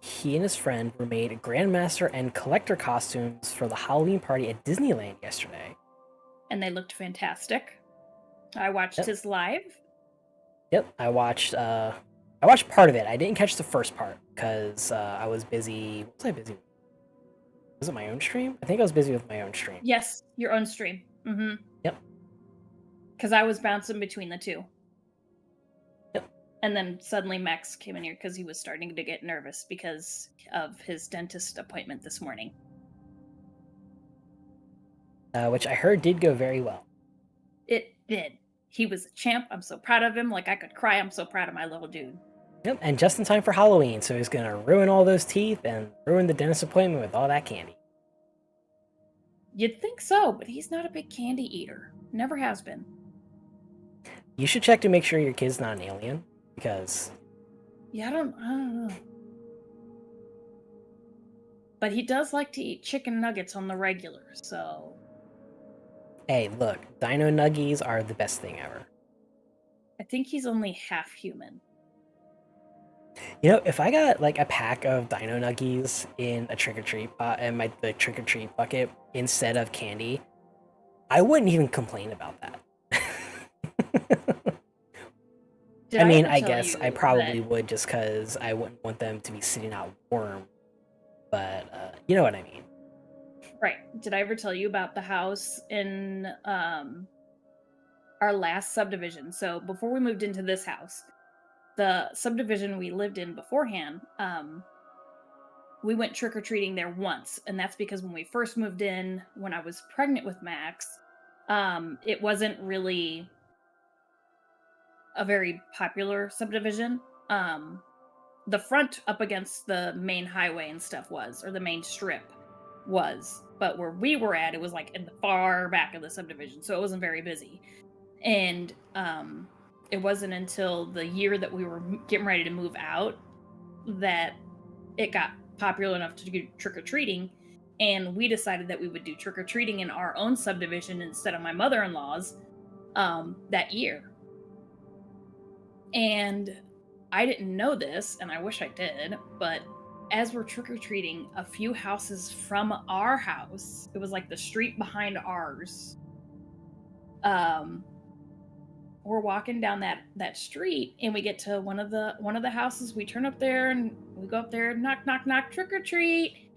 he and his friend were made Grandmaster and Collector costumes for the Halloween party at Disneyland yesterday. And they looked fantastic. I watched his live. Yep, I watched part of it. I didn't catch the first part because I was busy. What was I busy with? Was it my own stream? I think I was busy with my own stream. Yes, your own stream. Mm-hmm. Yep. Because I was bouncing between the two. Yep. And then suddenly Max came in here because he was starting to get nervous because of his dentist appointment this morning. Which I heard did go very well. It did. He was a champ. I'm so proud of him. Like, I could cry. I'm so proud of my little dude. Yep, and just in time for Halloween, so he's gonna ruin all those teeth and ruin the dentist appointment with all that candy. You'd think so, but he's not a big candy eater. Never has been. You should check to make sure your kid's not an alien, because... Yeah, I don't know. But he does like to eat chicken nuggets on the regular, so... Hey, look, Dino Nuggies are the best thing ever. I think he's only half human. You know, if I got like a pack of Dino Nuggies in a trick-or-treat the trick-or-treat bucket instead of candy, I wouldn't even complain about that. I mean, I guess I probably would just because I wouldn't want them to be sitting out warm. But you know what I mean. Right. Did I ever tell you about the house in our last subdivision? So before we moved into this house, the subdivision we lived in beforehand, we went trick-or-treating there once. And that's because when we first moved in, when I was pregnant with Max, it wasn't really a very popular subdivision. The front up against the main highway and stuff was, or the main strip was. But where we were at, it was like in the far back of the subdivision. So it wasn't very busy. And it wasn't until the year that we were getting ready to move out that it got popular enough to do trick-or-treating, and we decided that we would do trick-or-treating in our own subdivision instead of my mother-in-law's that year. And I didn't know this, and I wish I did, but as we're trick-or-treating, a few houses from our house, it was like the street behind ours, we're walking down that street, and we get to one of the houses. We turn up there and we go up there, knock, knock, knock, trick or treat.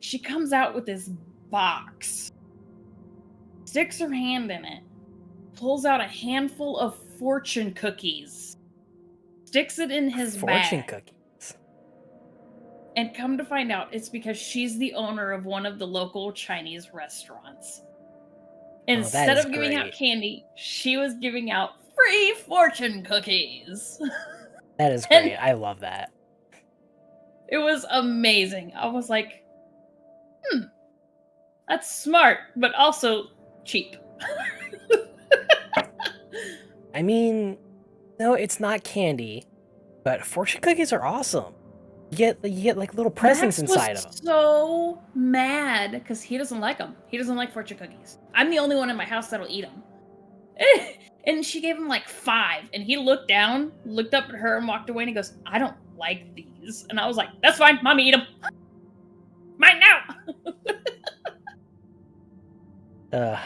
She comes out with this box, sticks her hand in it, pulls out a handful of fortune cookies, sticks it in his fortune bag. Cookies. And come to find out, it's because she's the owner of one of the local Chinese restaurants. Instead of giving out candy, she was giving out free fortune cookies. That is great. I love that. It was amazing. I was like, that's smart, but also cheap. I mean, no, it's not candy, but fortune cookies are awesome. You get like little presents inside of them. So mad because he doesn't like them. He doesn't like fortune cookies. I'm the only one in my house that'll eat them. And she gave him like 5, and he looked down, looked up at her, and walked away. And he goes, "I don't like these." And I was like, "That's fine, Mommy, eat them. Mine now."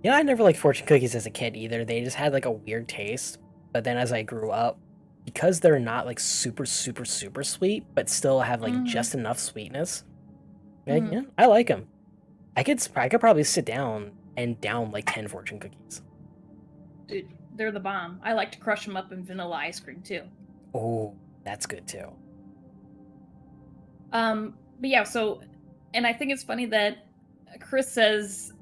I never liked fortune cookies as a kid either. They just had like a weird taste. But then as I grew up, because they're not like super, super, super sweet, but still have like just enough sweetness, like, yeah, I like them. I could probably sit down and down like 10 fortune cookies. Dude, they're the bomb. I like to crush them up in vanilla ice cream too. Oh, that's good too. But yeah, so, and I think it's funny that Chris says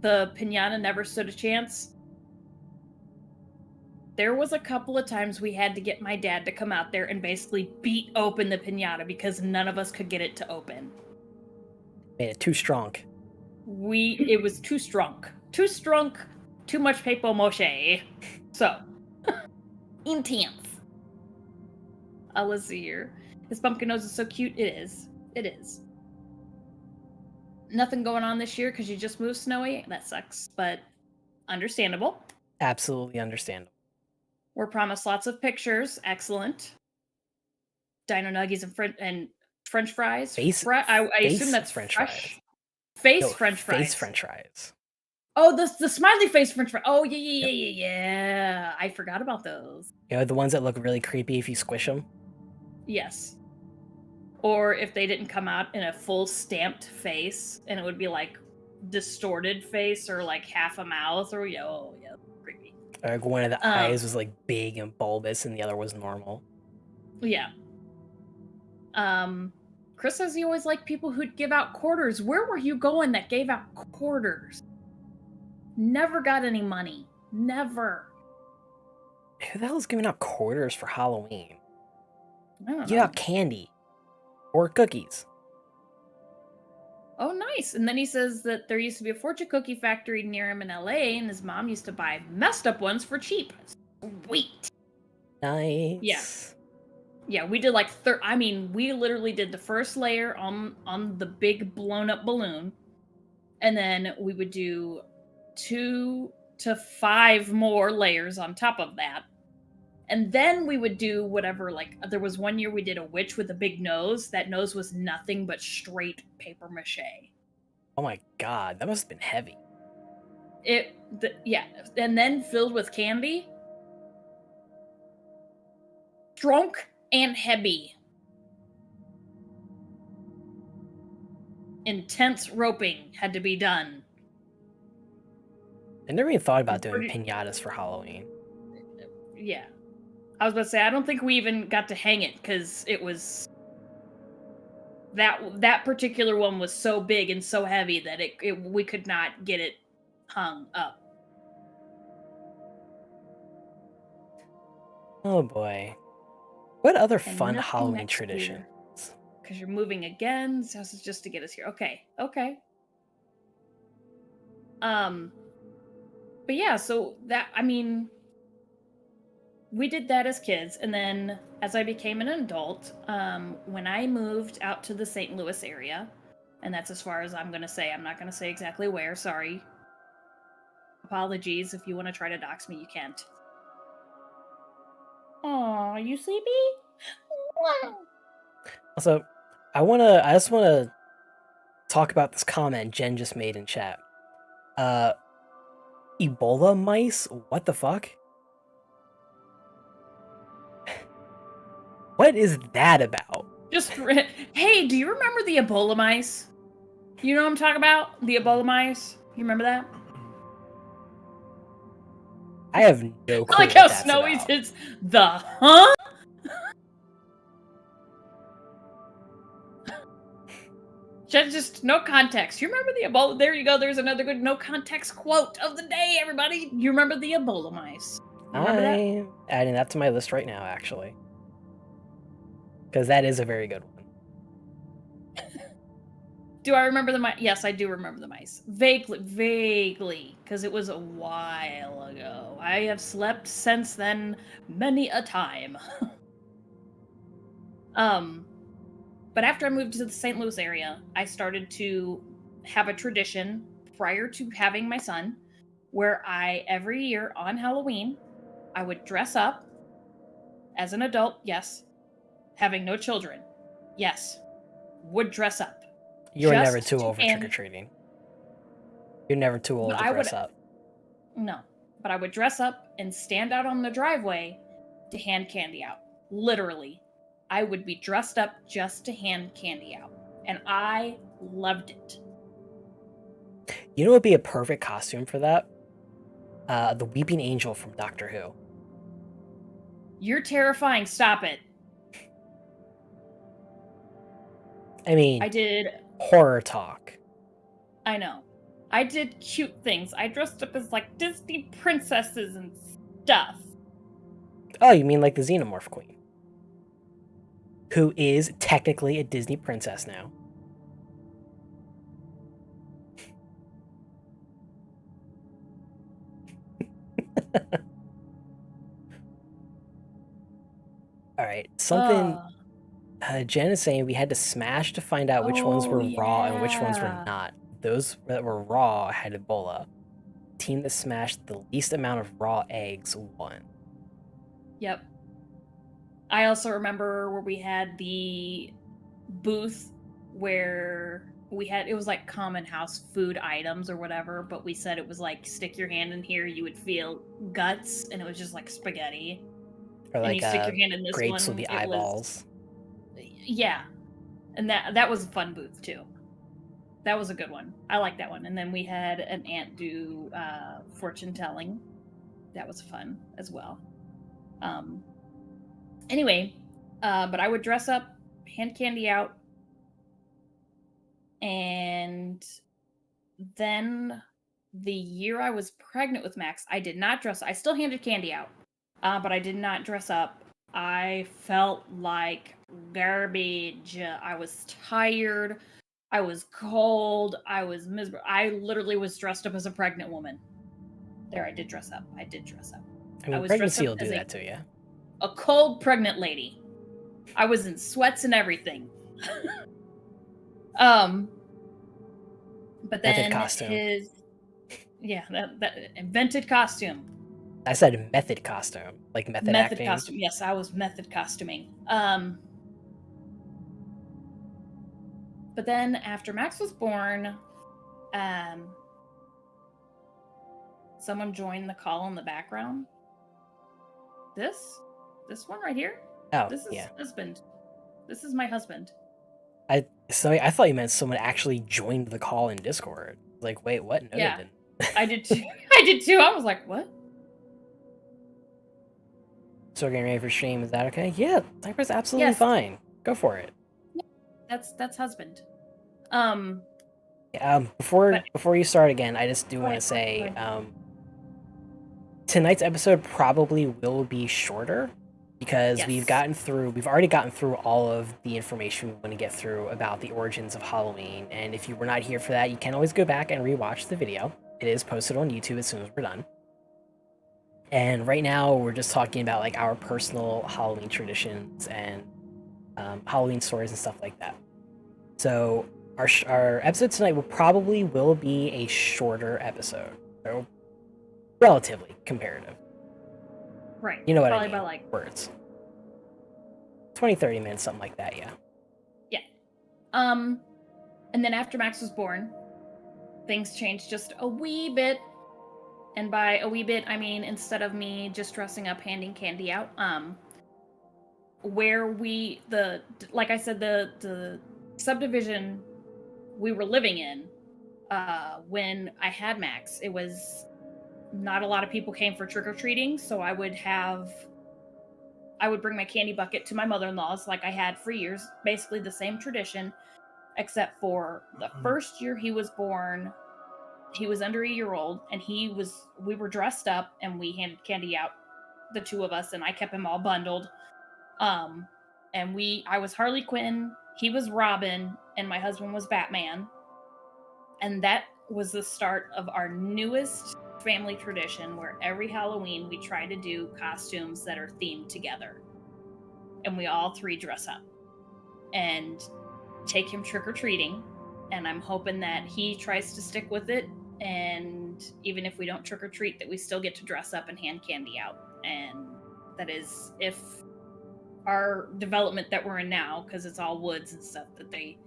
the piñata never stood a chance. There was a couple of times we had to get my dad to come out there and basically beat open the piñata because none of us could get it to open. Made it too strong. It was too strong. Too much paper mache. So, intense. Let's see here. His pumpkin nose is so cute. It is. Nothing going on this year because you just moved, Snowy. That sucks, but understandable. Absolutely understandable. We're promised lots of pictures. Excellent. Dino nuggies and French fries. I assume that's French fresh. fries. Face No, French fries. Face French fries. Oh, the smiley face French fries. Oh yeah. I forgot about those. You know, the ones that look really creepy if you squish them. Yes. Or if they didn't come out in a full stamped face, and it would be like distorted face or like half a mouth, or yeah, creepy. Like one of the eyes was like big and bulbous, and the other was normal. Yeah. Chris says he always liked people who'd give out quarters. Where were you going that gave out quarters? Never got any money. Never. Who the hell is giving out quarters for Halloween? I don't know. Give out candy or cookies. Oh, nice. And then he says that there used to be a fortune cookie factory near him in LA, and his mom used to buy messed up ones for cheap. Sweet. Nice. Yeah. Yeah, we did like we literally did the first layer on the big blown up balloon, and then we would do 2 to 5 more layers on top of that. And then we would do whatever, like there was one year we did a witch with a big nose. That nose was nothing but straight paper mache. Oh my god, that must have been heavy. Yeah, and then filled with candy. Drunk and heavy. Intense roping had to be done. I never even thought about doing piñatas for Halloween. Yeah. I was about to say, I don't think we even got to hang it because it was... That particular one was so big and so heavy that we could not get it hung up. Oh boy. What other fun Halloween traditions? Because you're moving again, so this is just to get us here. Okay. But yeah, so that, we did that as kids, and then as I became an adult, when I moved out to the St. Louis area, and that's as far as I'm going to say. I'm not going to say exactly where, sorry. Apologies, if you want to try to dox me, you can't. Aw, you sleepy? Also, I just wanna talk about this comment Jen just made in chat. Ebola mice? What the fuck? What is that about? Hey, do you remember the Ebola mice? You know what I'm talking about? The Ebola mice? You remember that? I have no clue. I like how Snowy did the huh? Just no context. You remember the Ebola? There you go. There's another good no context quote of the day, everybody. You remember the Ebola mice? You remember that? I'm adding that to my list right now, actually. Because that is a very good one. Do I remember the mice? Yes, I do remember the mice. Vaguely, because it was a while ago. I have slept since then many a time. But after I moved to the St. Louis area, I started to have a tradition prior to having my son, where every year on Halloween, I would dress up as an adult, yes. Having no children, yes. Would dress up. You were never too old for trick-or-treating. You're never too old to dress up. No, but I would dress up and stand out on the driveway to hand candy out. Literally. I would be dressed up just to hand candy out. And I loved it. You know what would be a perfect costume for that? The Weeping Angel from Doctor Who. You're terrifying. Stop it. I mean, I did horror talk. I know. I did cute things. I dressed up as like Disney princesses and stuff. Oh, you mean like the Xenomorph Queen? Who is technically a Disney princess now. Alright, something... Jen is saying we had to smash to find out which ones were raw and which ones were yeah. not. Those that were raw had Ebola. Team that smashed the least amount of raw eggs won. Yep. I also remember where we had the booth where it was like common house food items or whatever, but we said it was like stick your hand in here, you would feel guts, and it was just like spaghetti. Or And like you stick your hand in this grapes with one, the it was, eyeballs. yeah. And that was a fun booth too. That was a good one. I like that one. And then we had an aunt do fortune telling. That was fun as well. Anyway, but I would dress up, hand candy out, and then the year I was pregnant with Max, I did not dress. I still handed candy out, but I did not dress up. I felt like garbage. I was tired. I was cold. I was miserable. I literally was dressed up as a pregnant woman. There, I did dress up. I did dress up. I mean, was pregnancy dressed up will do as that to you. a cold pregnant lady. I was in sweats and everything. But then Method costume. that invented costume. I said method costume, like method acting. Costume. Yes, I was method costuming. But then after Max was born, someone joined the call in the background. This one right here. Oh, This is yeah. husband. This is my husband. I thought you meant someone actually joined the call in Discord. Like, wait, what? No, Yeah. they didn't. I did too. I did too. I was like, what? So we're getting ready for stream. Is that okay? Yeah, Cypher's absolutely Yes. fine. Go for it. That's husband. Before you start again, I just do want to say, tonight's episode probably will be shorter because Yes. we've already gotten through all of the information we want to get through about the origins of Halloween. And if you were not here for that, you can always go back and rewatch the video. It is posted on YouTube as soon as we're done. And right now, we're just talking about like our personal Halloween traditions and Halloween stories and stuff like that. So our episode tonight will be a shorter episode, so relatively comparative. Right. You know what Probably I mean? by like Words. 20, 30 minutes, something like that. Yeah. Yeah. And then after Max was born, things changed just a wee bit. And by a wee bit, I mean instead of me just dressing up, handing candy out, where like I said, the subdivision we were living in, when I had Max, it was not a lot of people came for trick-or-treating, so I would bring my candy bucket to my mother-in-law's like I had for years, basically the same tradition, except for the first year he was born. He was under a year old, and we were dressed up and we handed candy out, the two of us, and I kept him all bundled. And I was Harley Quinn, he was Robin, and my husband was Batman. And that was the start of our newest family tradition, where every Halloween we try to do costumes that are themed together. And we all three dress up and take him trick-or-treating. And I'm hoping that he tries to stick with it. And even if we don't trick-or-treat, that we still get to dress up and hand candy out. And that is if our development that we're in now, because it's all woods and stuff, that they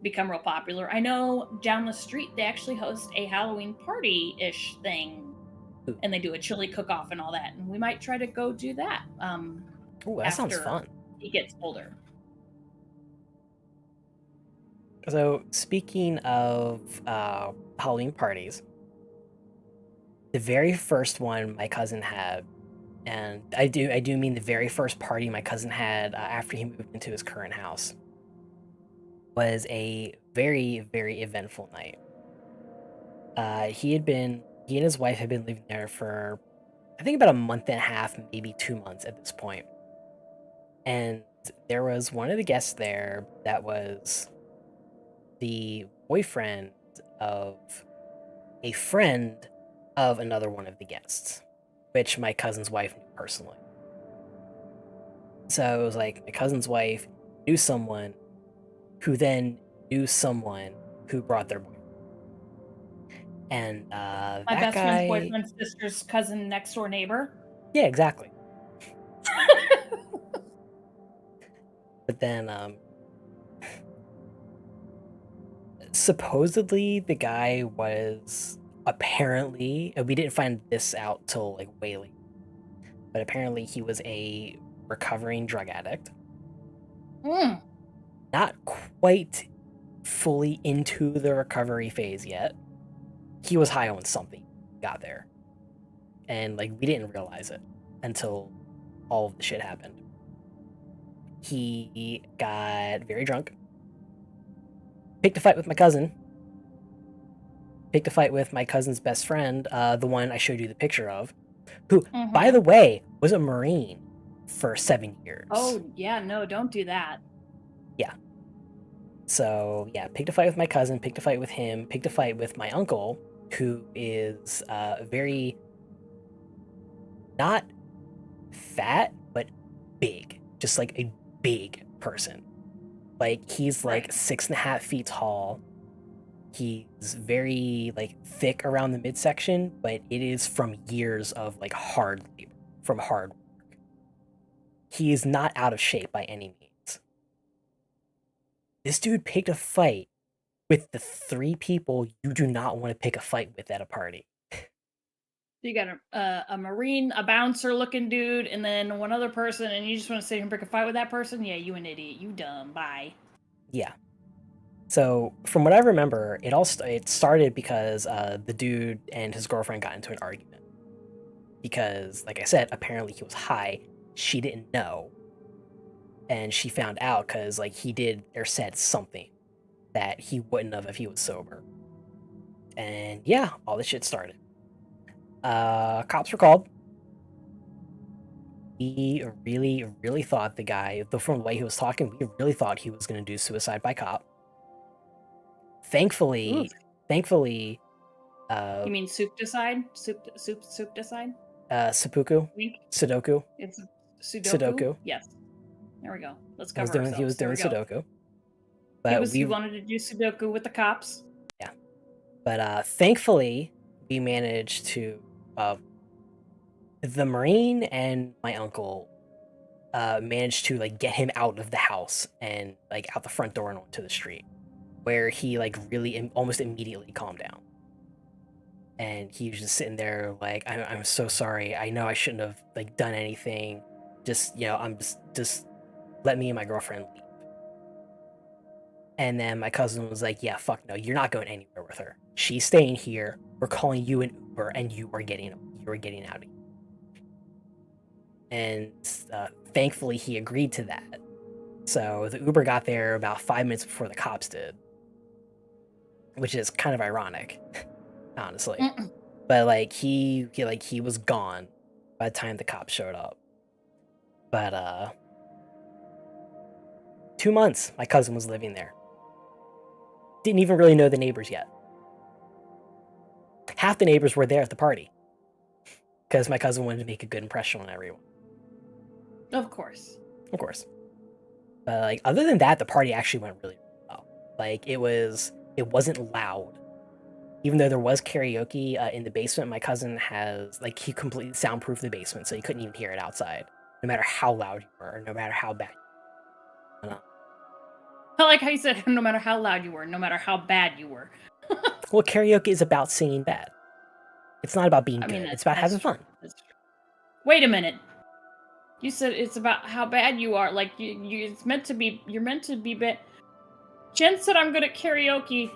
become real popular. I know down the street they actually host a Halloween party-ish thing, and they do a chili cook-off and all that. And we might try to go do that. Ooh, that sounds fun. He gets older. So speaking of Halloween parties, the very first one my cousin had, and I do mean the very first party my cousin had after he moved into his current house, was a very, very eventful night. He and his wife had been living there for, I think, about a month and a half, maybe 2 months at this point. And there was one of the guests there that was the boyfriend of a friend of another one of the guests, which my cousin's wife knew personally. So it was like my cousin's wife, knew someone who then knew someone who brought their boyfriend. And My that best friend's guy, boyfriend's sister's cousin next door neighbor. yeah, exactly. But then, supposedly the guy was apparently, we didn't find this out till like way late, but apparently he was a recovering drug addict. Mm. Not quite fully into the recovery phase yet. He was high on something, got there. And like we didn't realize it until all of the shit happened. He got very drunk, picked a fight with my cousin, picked a fight with my cousin's best friend, the one I showed you the picture of, who, by the way, was a Marine for 7 years. Oh, yeah, no, don't do that. Yeah. So, yeah, picked a fight with my cousin, picked a fight with him, picked a fight with my uncle, who is very not fat, but big. Just like a big person. Like, he's like Right. 6.5 feet tall. He's very like thick around the midsection, but it is from years of like hard labor, from hard work. He is not out of shape by any means. This dude picked a fight with the 3 people you do not want to pick a fight with at a party. You got a Marine, a bouncer looking dude, and then one other person, and you just want to sit here and pick a fight with that person? Yeah, you an idiot. You dumb. Bye. Yeah. So from what I remember, it started because the dude and his girlfriend got into an argument. Because, like I said, apparently he was high. She didn't know. And she found out because like he did or said something that he wouldn't have if he was sober. And yeah, all this shit started. Cops were called. We really thought the guy, though from the way he was talking, we really thought he was going to do suicide by cop. Thankfully, You mean soup decide? Soup decide? Seppuku, Wink. Sudoku, It's Sudoku. Sudoku. Yes. There we go. Let's He was cover doing, he was doing ourselves. There we go. Sudoku. But He wanted to do Sudoku with the cops. Yeah. But thankfully, we managed to the Marine and my uncle managed to like get him out of the house and like out the front door and onto the street, where he like really almost immediately calmed down. And he was just sitting there like, I'm so sorry. I know I shouldn't have like done anything. Just, you know, I'm just let me and my girlfriend leave. And then my cousin was like, yeah, fuck no, you're not going anywhere with her. She's staying here. We're calling you an Uber and you are getting out of here. And thankfully he agreed to that. So the Uber got there about 5 minutes before the cops did, which is kind of ironic, honestly. But like he was gone by the time the cops showed up. But 2 months my cousin was living there. Didn't even really know the neighbors yet. Half the neighbors were there at the party because my cousin wanted to make a good impression on everyone. Of course. But like other than that, the party actually went really well. Like it wasn't loud. Even though there was karaoke in the basement, my cousin has like he completely soundproofed the basement, so you couldn't even hear it outside, no matter how loud you were, or no matter how bad. I like how you said, no matter how loud you were, no matter how bad you were. Well, karaoke is about singing bad. It's not about being good. It's about having fun. That's true. Wait a minute. You said it's about how bad you are. Like it's meant to be. You're meant to be bad. Jen said I'm good at karaoke.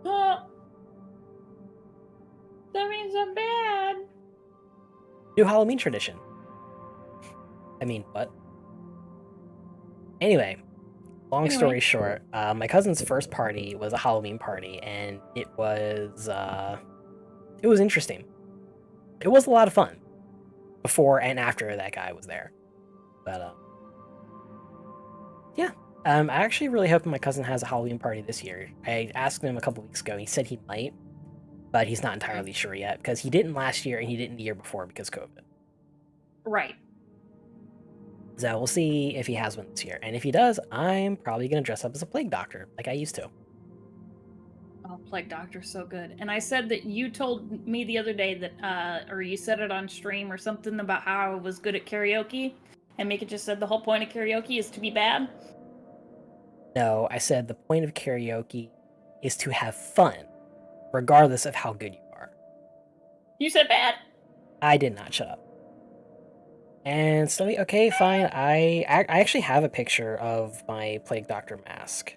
That means I'm bad. New Halloween tradition. I mean, what? Anyway, long story short, my cousin's first party was a Halloween party, and it was interesting. It was a lot of fun before and after that guy was there. But yeah, I actually really hope my cousin has a Halloween party this year. I asked him a couple weeks ago. He said he might, but he's not entirely sure yet because he didn't last year and he didn't the year before because COVID. Right. So we'll see if he has one this year. And if he does, I'm probably going to dress up as a plague doctor like I used to. Oh, Plague Doctor's so good. And I said that you told me the other day that, or you said it on stream or something about how I was good at karaoke. And Mika just said the whole point of karaoke is to be bad. No, I said the point of karaoke is to have fun, regardless of how good you are. You said bad. I did not, shut up. And Snowy, okay, fine. I actually have a picture of my Plague Doctor mask.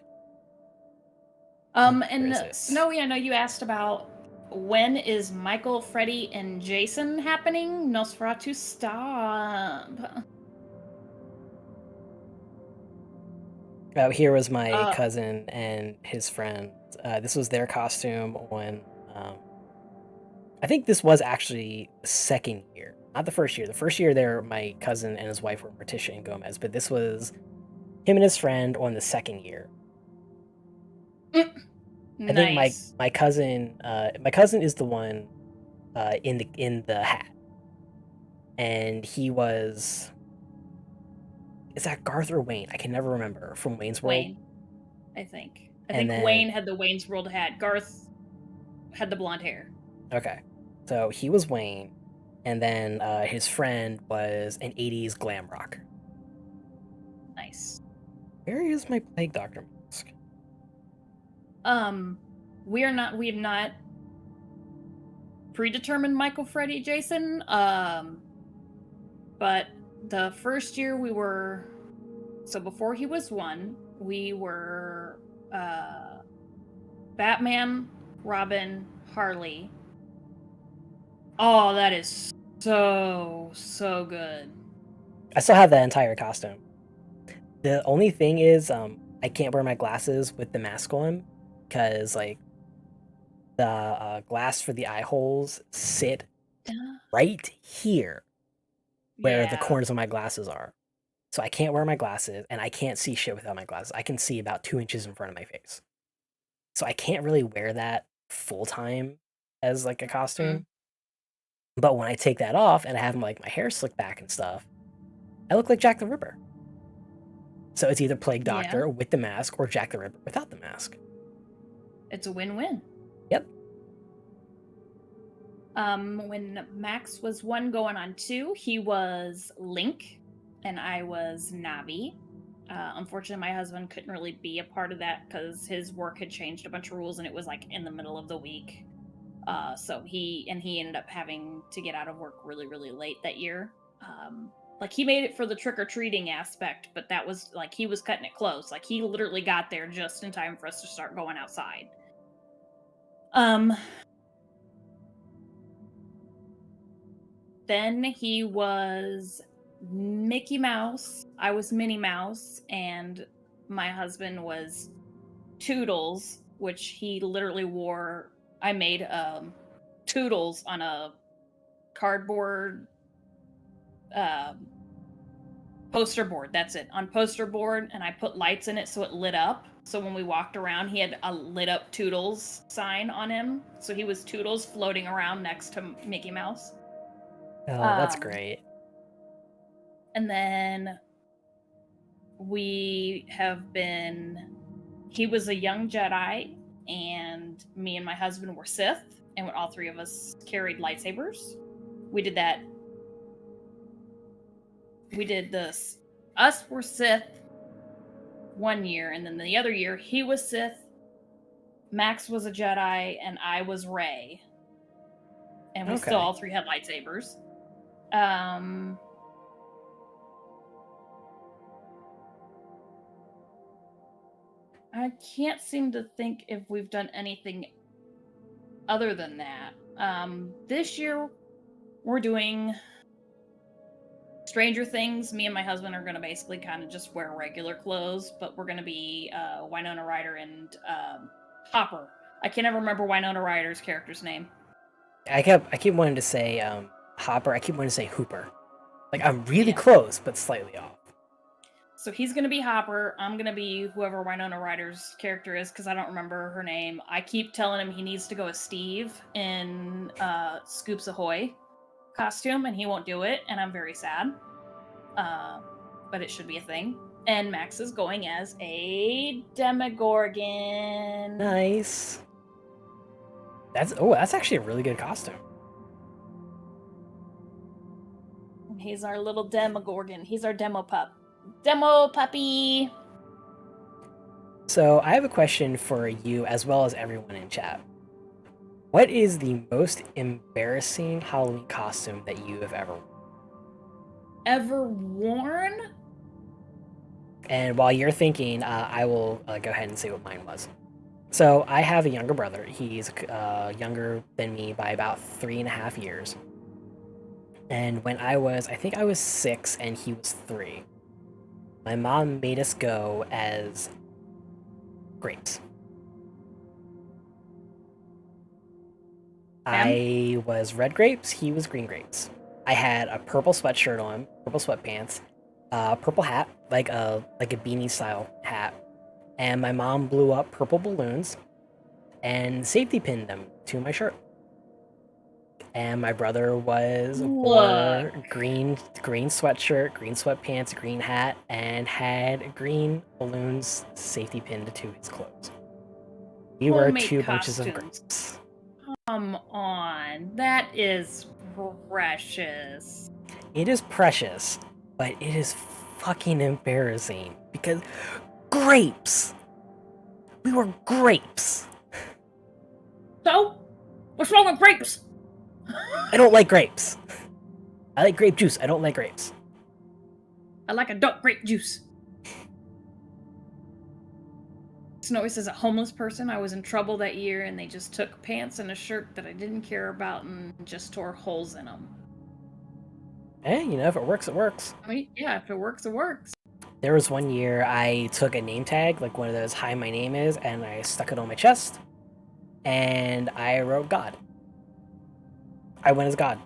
Where is And it? Snowy, I know you asked about when is Michael, Freddy, and Jason happening? Nosferatu, stop. Here was my cousin and his friend. This was their costume when. I think this was actually the second year, not the first year. The first year, there, my cousin and his wife were Morticia and Gomez, but this was him and his friend on the second year. I think my cousin is the one in the hat, and he was. Is that Garth or Wayne? I can never remember from Wayne's World. Wayne, I think. I think Wayne had the Wayne's World hat. Garth had the blonde hair. Okay, so he was Wayne, and then his friend was an '80s glam rocker. Nice. Where is my Plague Doctor mask? We have not predetermined Michael, Freddy, Jason. But the first year we were, so before he was 1, we were Batman, Robin, Harley. Oh, that is so good. I still have that entire costume. The only thing is, I can't wear my glasses with the mask on because, like, the glass for the eye holes sit right here where the corners of my glasses are. So I can't wear my glasses, and I can't see shit without my glasses. I can see about 2 inches in front of my face. So I can't really wear that full time as, like, a costume. But when I take that off and I have, like, my hair slicked back and stuff, I look like Jack the Ripper. So it's either Plague Doctor with the mask or Jack the Ripper without the mask. It's a win-win. Yep. When Max was 1 going on 2, he was Link, and I was Navi. Unfortunately, my husband couldn't really be a part of that because his work had changed a bunch of rules, and it was like in the middle of the week. So he ended up having to get out of work really, really late that year. Like, he made it for the trick-or-treating aspect, but that was like, he was cutting it close. Like, he literally got there just in time for us to start going outside. Then he was Mickey Mouse, I was Minnie Mouse, and my husband was Toodles, which he literally wore. I made Toodles on a cardboard poster board. That's it, on poster board, and I put lights in it so it lit up. So when we walked around, he had a lit up Toodles sign on him. So he was Toodles floating around next to Mickey Mouse. Oh, that's great. And then he was a young Jedi, and me and my husband were Sith, and all 3 of us carried lightsabers. We did that. We did this. Us were Sith 1 year, and then the other year he was Sith, Max was a Jedi, and I was Rey. And we still all 3 had lightsabers. I can't seem to think if we've done anything other than that. This year, we're doing Stranger Things. Me and my husband are going to basically kind of just wear regular clothes, but we're going to be Winona Ryder and Hopper. I can't ever remember Winona Ryder's character's name. I keep wanting to say Hopper. I keep wanting to say Hooper. Like, I'm really close, but slightly off. So he's going to be Hopper. I'm going to be whoever Winona Ryder's character is, because I don't remember her name. I keep telling him he needs to go as Steve in Scoops Ahoy costume, and he won't do it, and I'm very sad. but it should be a thing. And Max is going as a Demogorgon. Nice. That's actually a really good costume. And he's our little Demogorgon. He's our demo pup. Demo puppy. So I have a question for you as well as everyone in chat. What is the most embarrassing Halloween costume that you have ever worn? Ever worn? And while you're thinking, I will go ahead and say what mine was. So I have a younger brother. He's younger than me by about 3.5 years. And when I think I was 6 and he was 3, my mom made us go as grapes. I was red grapes, he was green grapes. I had a purple sweatshirt on, purple sweatpants, purple hat, like a beanie style hat, and my mom blew up purple balloons and safety pinned them to my shirt. And my brother wore green sweatshirt, green sweatpants, green hat, and had green balloons safety pinned to his clothes. We were Homemade 2 bunches of costumes. grapes. Come on. That is precious. It is precious, but it is fucking embarrassing because grapes! We were grapes! So? What's wrong with grapes? I don't like grapes. I like grape juice. I don't like grapes. I like adult grape juice. Snowy says, a homeless person. I was in trouble that year and they just took pants and a shirt that I didn't care about and just tore holes in them. Hey, if it works, it works. I mean, yeah, if it works, it works. There was one year I took a name tag, like one of those "Hi, my name is," and I stuck it on my chest, and I wrote God. I went as God.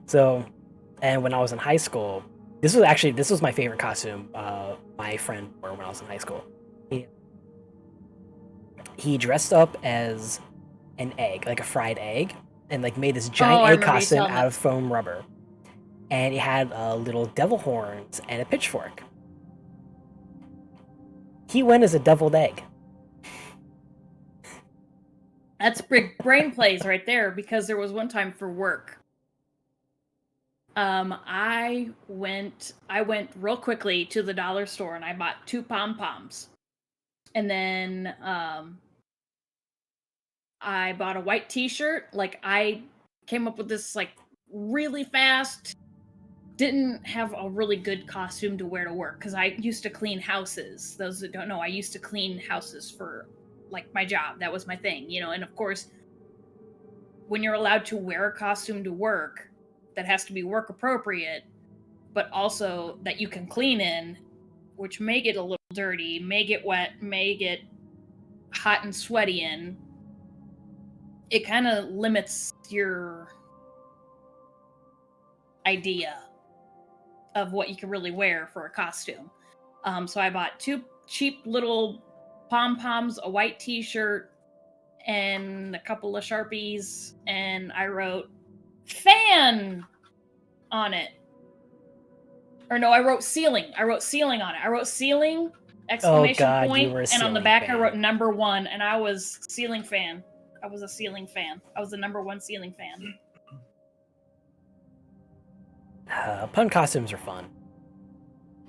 So, and when I was in high school, this was my favorite costume my friend wore when I was in high school. He dressed up as an egg, like a fried egg, and like made this giant egg costume out of foam rubber. And he had little devil horns and a pitchfork. He went as a deviled egg. That's big brain plays right there, because there was one time for work. I went real quickly to the dollar store and I bought 2 pom-poms. And then I bought a white t-shirt. Like, I came up with this like really fast, didn't have a really good costume to wear to work because I used to clean houses. Those that don't know, I used to clean houses for like my job. That was my thing, and of course, when you're allowed to wear a costume to work, that has to be work appropriate, but also that you can clean in, which may get a little dirty, may get wet, may get hot and sweaty in. It kind of limits your idea of what you can really wear for a costume. So I bought 2 cheap little pom-poms, a white t-shirt, and a couple of Sharpies, and I wrote fan on it. Or no, I wrote ceiling. I wrote ceiling on it. I wrote ceiling, exclamation point, and on the back I wrote number 1, and I was ceiling fan. I was a ceiling fan. I was the number 1 ceiling fan. Pun costumes are fun.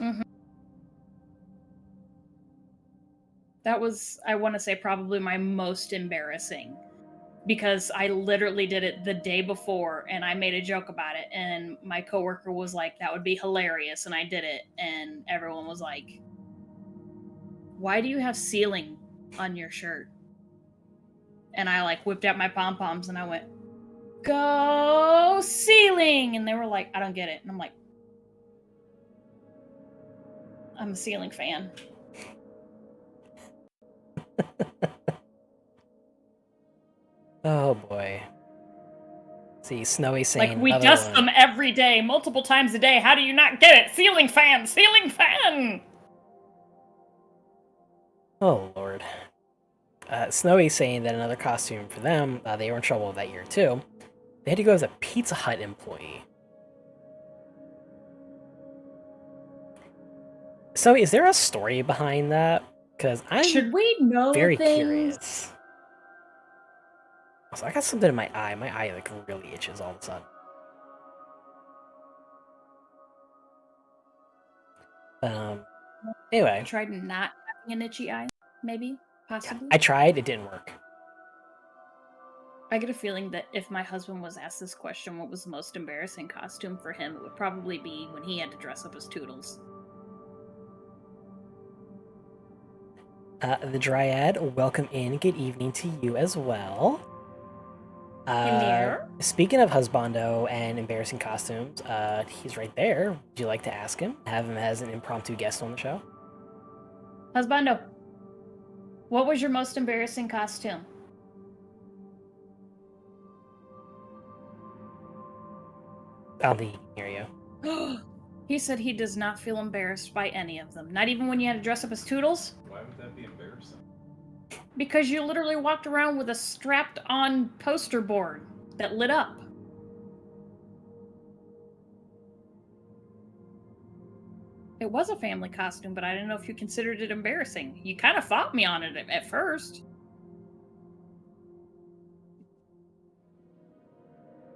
Mm-hmm. That was, I want to say, probably my most embarrassing, because I literally did it the day before and I made a joke about it, and my coworker was like, that would be hilarious, and I did it, and everyone was like, why do you have ceiling on your shirt? And I like whipped out my pom-poms and I went, go ceiling! And they were like, I don't get it. And I'm like, I'm a ceiling fan. Oh boy. See, Snowy saying, like, we dust them every day, multiple times a day. How do you not get it? Ceiling fan! Ceiling fan! Oh, Lord. Snowy's saying that another costume for them, they were in trouble that year too. They had to go as a Pizza Hut employee. Snowy, is there a story behind that? Because I'm Should we know very things? curious. Also, I got something in my eye. My eye like really itches all of a sudden. Anyway, Tried not having an itchy eye, maybe, yeah, possibly. I tried. It didn't work. I get a feeling that if my husband was asked this question, what was the most embarrassing costume for him, it would probably be when he had to dress up as Toodles. The Dryad, welcome in. Good evening to you as well. Hello? Speaking of husbando and embarrassing costumes, he's right there. Would you like to ask him? Have him as an impromptu guest on the show? Husbando, what was your most embarrassing costume? I don't think he can hear you. He said he does not feel embarrassed by any of them. Not even when you had to dress up as Toodles? Why would that be embarrassing? Because you literally walked around with a strapped on poster board that lit up. It was a family costume, but I didn't know if you considered it embarrassing. You kind of fought me on it at first.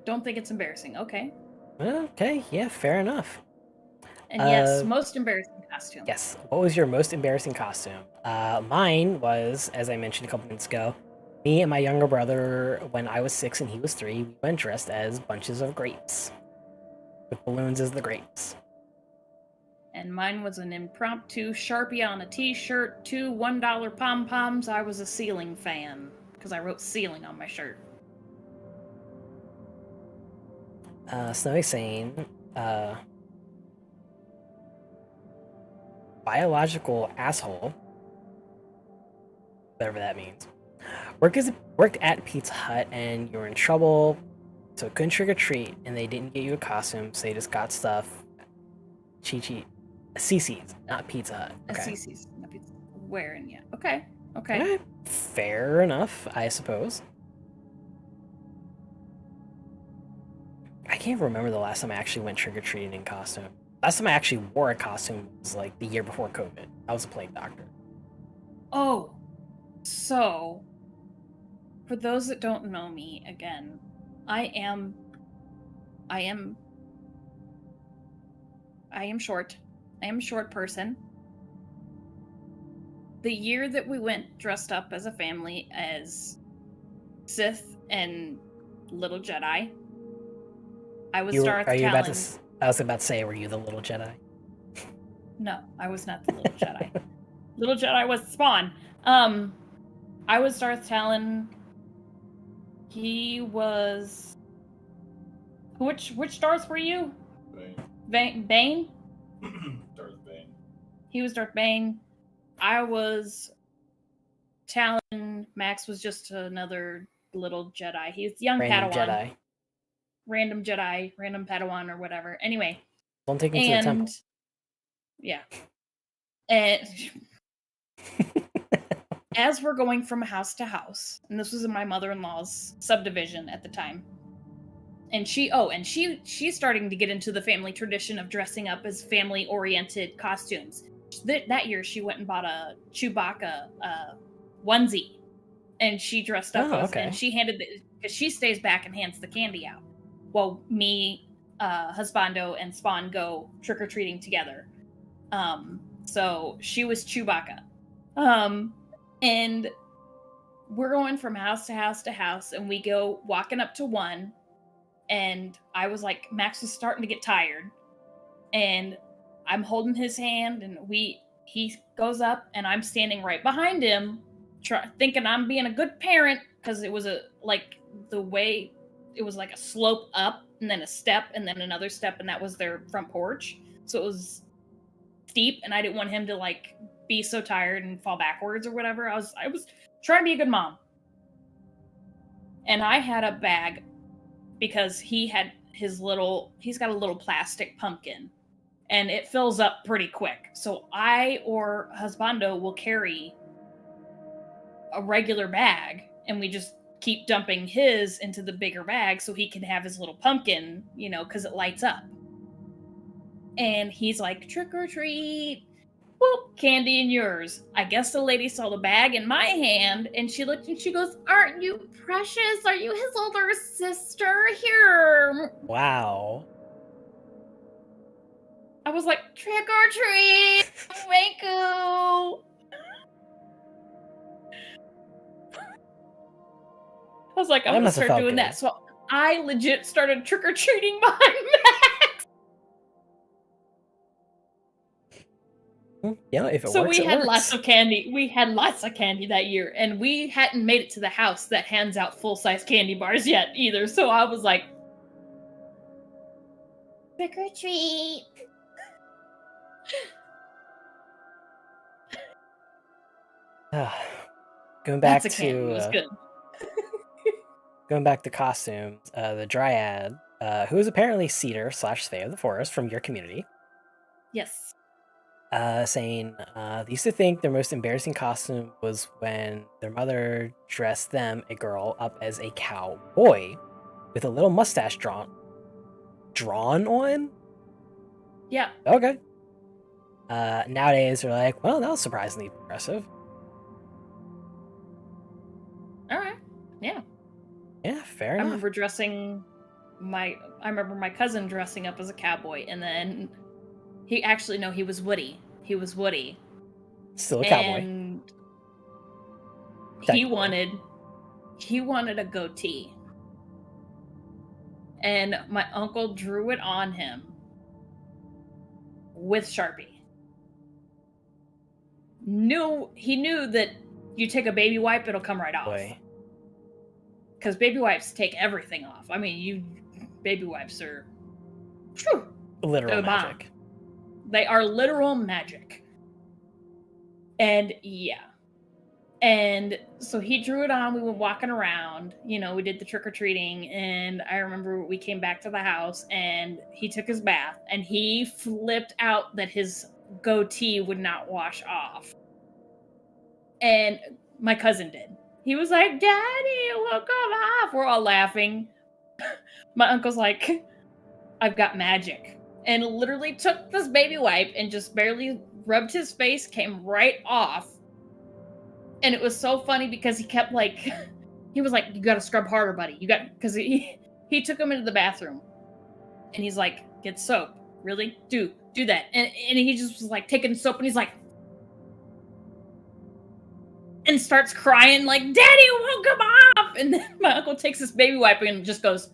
Don't think it's embarrassing. Okay. Okay, yeah, fair enough. And yes, most embarrassing costume. Yes. What was your most embarrassing costume? Mine was, as I mentioned a couple minutes ago, me and my younger brother, when I was 6 and he was 3, we went dressed as bunches of grapes. With balloons as the grapes. And mine was an impromptu Sharpie on a t-shirt, 2 $1 pom-poms. I was a ceiling fan, because I wrote ceiling on my shirt. Snowy saying, biological asshole, whatever that means, worked at Pizza Hut and you were in trouble, so couldn't trick or treat, and they didn't get you a costume, so they just got stuff. CC's, not Pizza Hut. Okay. CC's, not pizza. Where and yeah. Okay. Fair enough, I suppose. I can't remember the last time I actually went trick-or-treating in costume. Last time I actually wore a costume was like the year before COVID. I was a plague doctor. Oh, so for those that don't know me, again, I am short. I am a short person. The year that we went dressed up as a family as Sith and Little Jedi, I was Darth Talon. I was about to say, were you the little Jedi? No, I was not the little Jedi. Little Jedi was Spawn. I was Darth Talon. He was. Which Darth were you? Bane. Darth Bane. He was Darth Bane. I was Talon. Max was just another little Jedi. He's young Random Padawan. Jedi. Random Jedi, random Padawan, or whatever. Anyway. Don't take him to the temple. Yeah. And as we're going from house to house, and this was in my mother-in-law's subdivision at the time, and she's starting to get into the family tradition of dressing up as family-oriented costumes. That year, she went and bought a Chewbacca onesie, and she dressed up as, and she handed because she stays back and hands the candy out, while me, husbando, and Spawn go trick-or-treating together. So she was Chewbacca. And we're going from house to house to house, and we go walking up to one, and I was like, Max was starting to get tired, and I'm holding his hand, and he goes up, and I'm standing right behind him, thinking I'm being a good parent, because it was the way it was like a slope up, and then a step, and then another step, and that was their front porch, so it was steep, and I didn't want him to like be so tired and fall backwards or whatever. I was trying to be a good mom. And I had a bag because he's got a little plastic pumpkin and it fills up pretty quick. So I or husbando will carry a regular bag, and we just keep dumping his into the bigger bag so he can have his little pumpkin, you know, because it lights up. And he's like, trick or treat. Well, candy in yours. I guess the lady saw the bag in my hand, and she looked and she goes, aren't you precious? Are you his older sister? Here. Wow. I was like, trick or treat, Waco. I was like, I'm That gonna must have start felt doing good. that. So I legit started trick or treating behind Max. You know, if it So works, we it had works. lots of candy. We had lots of candy that year, and we hadn't made it to the house that hands out full-size candy bars yet either. So I was like, trick or treat. Going back Lots of candy. It was to good. going back to costumes, the Dryad, who is apparently Cedar / Fae of the Forest from your community, Yes. saying they used to think their most embarrassing costume was when their mother dressed them, a girl, up as a cowboy with a little mustache drawn on. Yeah. Okay. Nowadays they're like, well, that was surprisingly progressive. All right. Yeah. Yeah, fair I enough. remember my cousin dressing up as a cowboy, and then he was Woody. He was Woody. Still a cowboy. And Technically. he wanted a goatee. And my uncle drew it on him with Sharpie. He knew that you take a baby wipe, it'll come right off. Boy. Because baby wipes take everything off. I mean, baby wipes are whew, Literal they're bomb. magic. They are literal magic. And yeah. And so he drew it on. We went walking around. You know, we did the trick-or-treating. And I remember we came back to the house and he took his bath. And he flipped out that his goatee would not wash off. And my cousin did. He was like, Daddy, it will come off. We're all laughing. My uncle's like, I've got magic. And literally took this baby wipe and just barely rubbed his face, came right off. And it was so funny because he kept like, he was like, you gotta scrub harder, buddy. Because he took him into the bathroom. And he's like, get soap. Really? Do that. And he just was like taking soap and he's like, and starts crying like, Daddy, it won't come off. And then my uncle takes this baby wipe and just goes,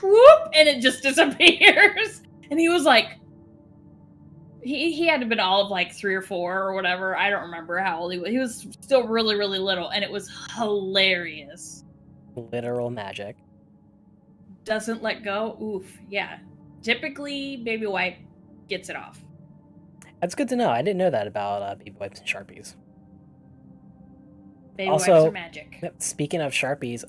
whoop, and it just disappears. And he was like, he had to have been all of like 3 or 4 or whatever. I don't remember how old he was. He was still really, really little, and it was hilarious. Literal magic. Doesn't let go. Oof, yeah. Typically, baby wipe gets it off. That's good to know. I didn't know that about baby wipes and Sharpies. Baby Also, wipes are magic. Speaking of Sharpies,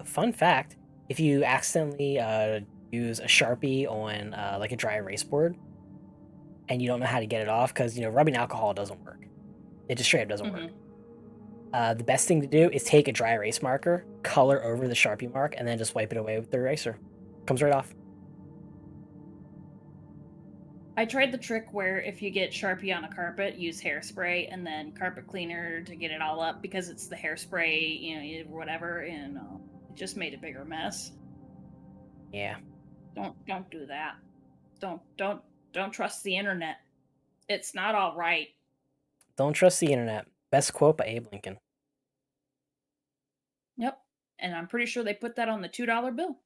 fun fact, if you accidentally use a Sharpie on like a dry erase board and you don't know how to get it off because, you know, rubbing alcohol doesn't work. It just straight up doesn't work. The best thing to do is take a dry erase marker, color over the Sharpie mark, and then just wipe it away with the eraser. Comes right off. I tried the trick where if you get Sharpie on a carpet, use hairspray and then carpet cleaner to get it all up because it's the hairspray, you know, whatever, and it just made a bigger mess. Yeah. Don't do that. Don't trust the internet. It's not all right. Don't trust the internet. Best quote by Abe Lincoln. Yep. And I'm pretty sure they put that on the $2 bill.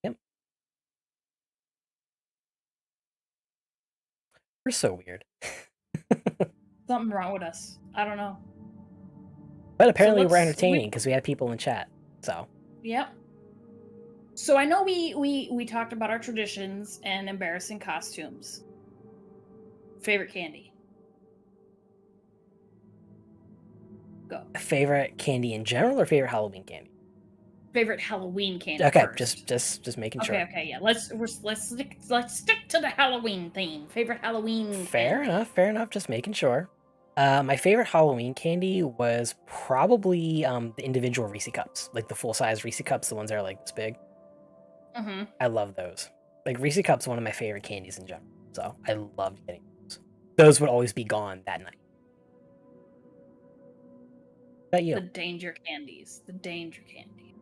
Yep. We're so weird. Something wrong with us. I don't know. But apparently we're entertaining because we had people in chat. So. Yep. So I know we talked about our traditions and embarrassing costumes. Favorite candy? Go. Favorite candy in general or favorite Halloween candy? Favorite Halloween candy. Okay, first. just making sure. Okay, yeah. Let's stick to the Halloween theme. Favorite Halloween. Fair enough. Just making sure. My favorite Halloween candy was probably the individual Reese cups, like the full size Reese cups, the ones that are like this big. Mm-hmm. I love those. Like Reese cups, one of my favorite candies in general. So I loved getting those. Those would always be gone that night. What about you? The danger candies. The danger candy.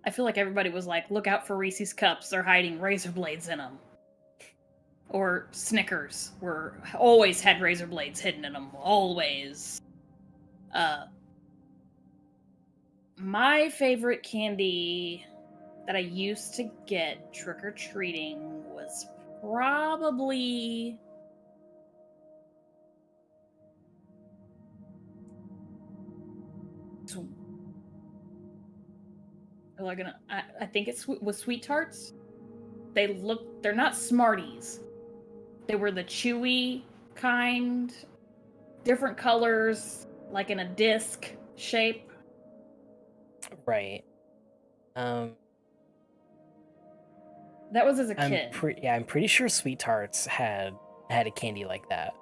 I feel like everybody was like, look out for Reese's cups. They're hiding razor blades in them. Or Snickers were always had razor blades hidden in them. Always. My favorite candy that I used to get trick-or-treating was probably I think it was Sweet Tarts. They're not Smarties. They were the chewy kind, different colors, like in a disc shape. Right. That was as a kid. I'm pretty sure Sweet Tarts had a candy like that.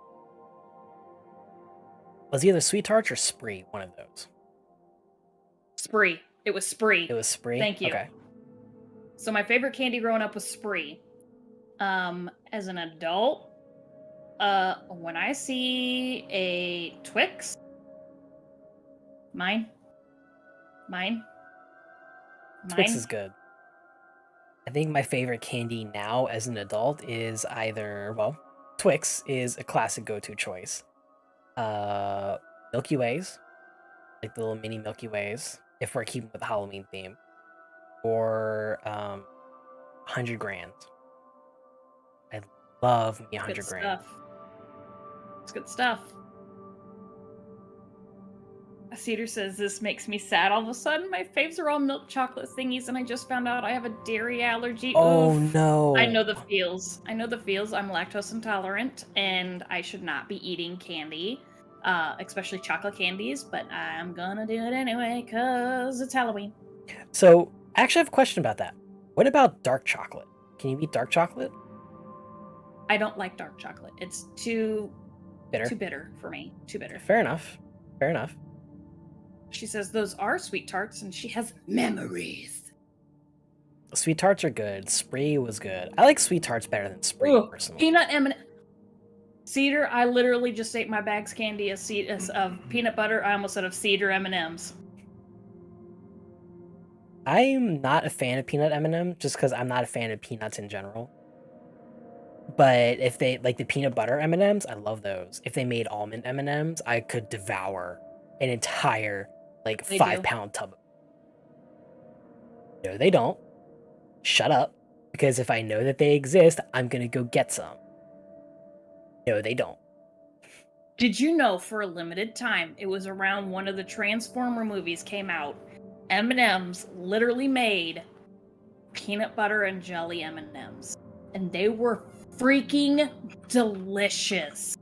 Was it either Sweet Tarts or Spree? One of those. Spree. It was Spree. It was Spree. Thank you. Okay. So my favorite candy growing up was Spree. As an adult, when I see a Twix, mine. Twix is good. I think my favorite candy now as an adult is Twix is a classic go-to choice. Milky Ways, like the little mini Milky Ways, if we're keeping with the Halloween theme, or 100 grand. I love me 100 grand. It's good stuff. Cedar says this makes me sad all of a sudden. My faves are all milk chocolate thingies, and I just found out I have a dairy allergy. Oh Oof. no! I know the feels. I'm lactose intolerant, and I should not be eating candy, especially chocolate candies. But I'm gonna do it anyway because it's Halloween. So, I actually have a question about that. What about dark chocolate? Can you eat dark chocolate? I don't like dark chocolate. It's too bitter. Too bitter for me. Too bitter. Fair enough. Fair enough. She says those are Sweet Tarts, and she has memories. Sweet Tarts are good. Spree was good. I like Sweet Tarts better than Spree, personally. Peanut M&M. Cedar, I literally just ate my bag's candy of peanut butter. I almost said of Cedar M&Ms. I'm not a fan of peanut M&M just because I'm not a fan of peanuts in general. But if they like the peanut butter M&Ms, I love those. If they made almond M&Ms, I could devour an entire 5-pound tub. No, they don't. Shut up. Because if I know that they exist, I'm gonna go get some. No, they don't. Did you know for a limited time, it was around one of the Transformer movies came out, M&Ms literally made peanut butter and jelly M&Ms. And they were freaking delicious.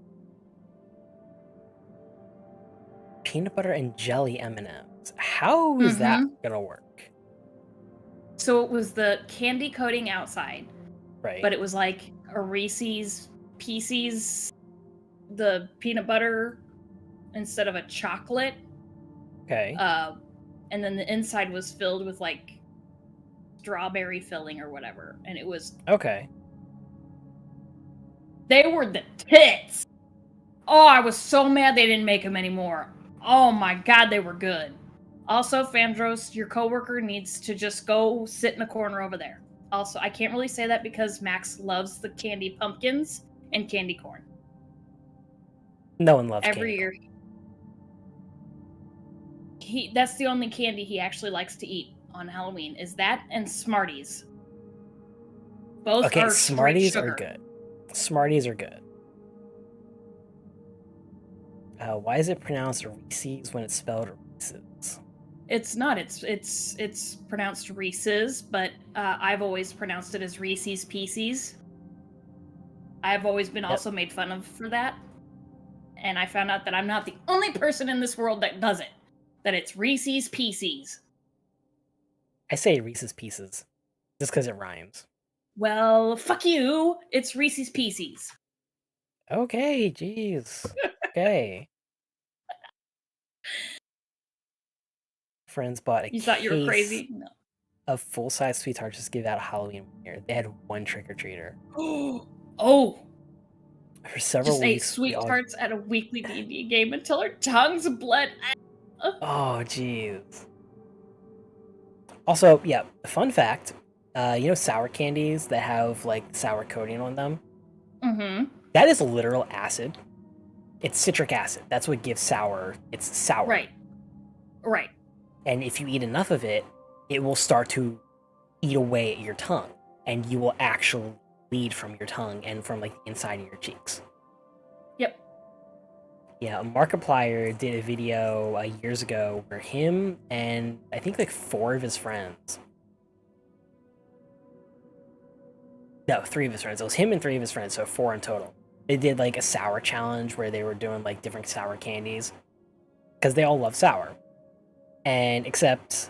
Peanut butter and jelly M&Ms. How is that gonna work? So it was the candy coating outside. Right. But it was like a Reese's Pieces, the peanut butter instead of a chocolate. Okay. And then the inside was filled with like strawberry filling or whatever. And it was okay. They were the tits. Oh, I was so mad they didn't make them anymore. Oh my god, they were good. Also, Fandros, your coworker needs to just go sit in the corner over there. Also, I can't really say that because Max loves the candy pumpkins and candy corn. No one loves every candy year. That's the only candy he actually likes to eat on Halloween is that and Smarties. Both okay, are Smarties sugar. are good. Smarties are good. Why is it pronounced Reese's when it's spelled Reese's? It's not. It's pronounced Reese's, but I've always pronounced it as Reese's Pieces. I've always been also made fun of for that. And I found out that I'm not the only person in this world that does it. That it's Reese's Pieces. I say Reese's Pieces. Just because it rhymes. Well, fuck you. It's Reese's Pieces. Okay, jeez. Okay. Friends bought a You thought you were case crazy? No. of full-size sweet tarts just to give out Halloween one year. They had one trick-or-treater. Oh, For several just ate weeks, we sweet all... tarts at a weekly D&D game until our tongues bled. Oh, jeez. Also, yeah, fun fact, you know sour candies that have, like, sour coating on them? Mm-hmm. That is literal acid. It's citric acid. That's what gives sour. It's sour. Right. Right. And if you eat enough of it, it will start to eat away at your tongue, and you will actually bleed from your tongue and from like the inside of your cheeks. Yep. Yeah, Markiplier did a video years ago where him and I think like 4 of his friends. No, 3 of his friends. It was him and 3 of his friends, so 4 in total. They did like a sour challenge where they were doing like different sour candies because they all love sour. And except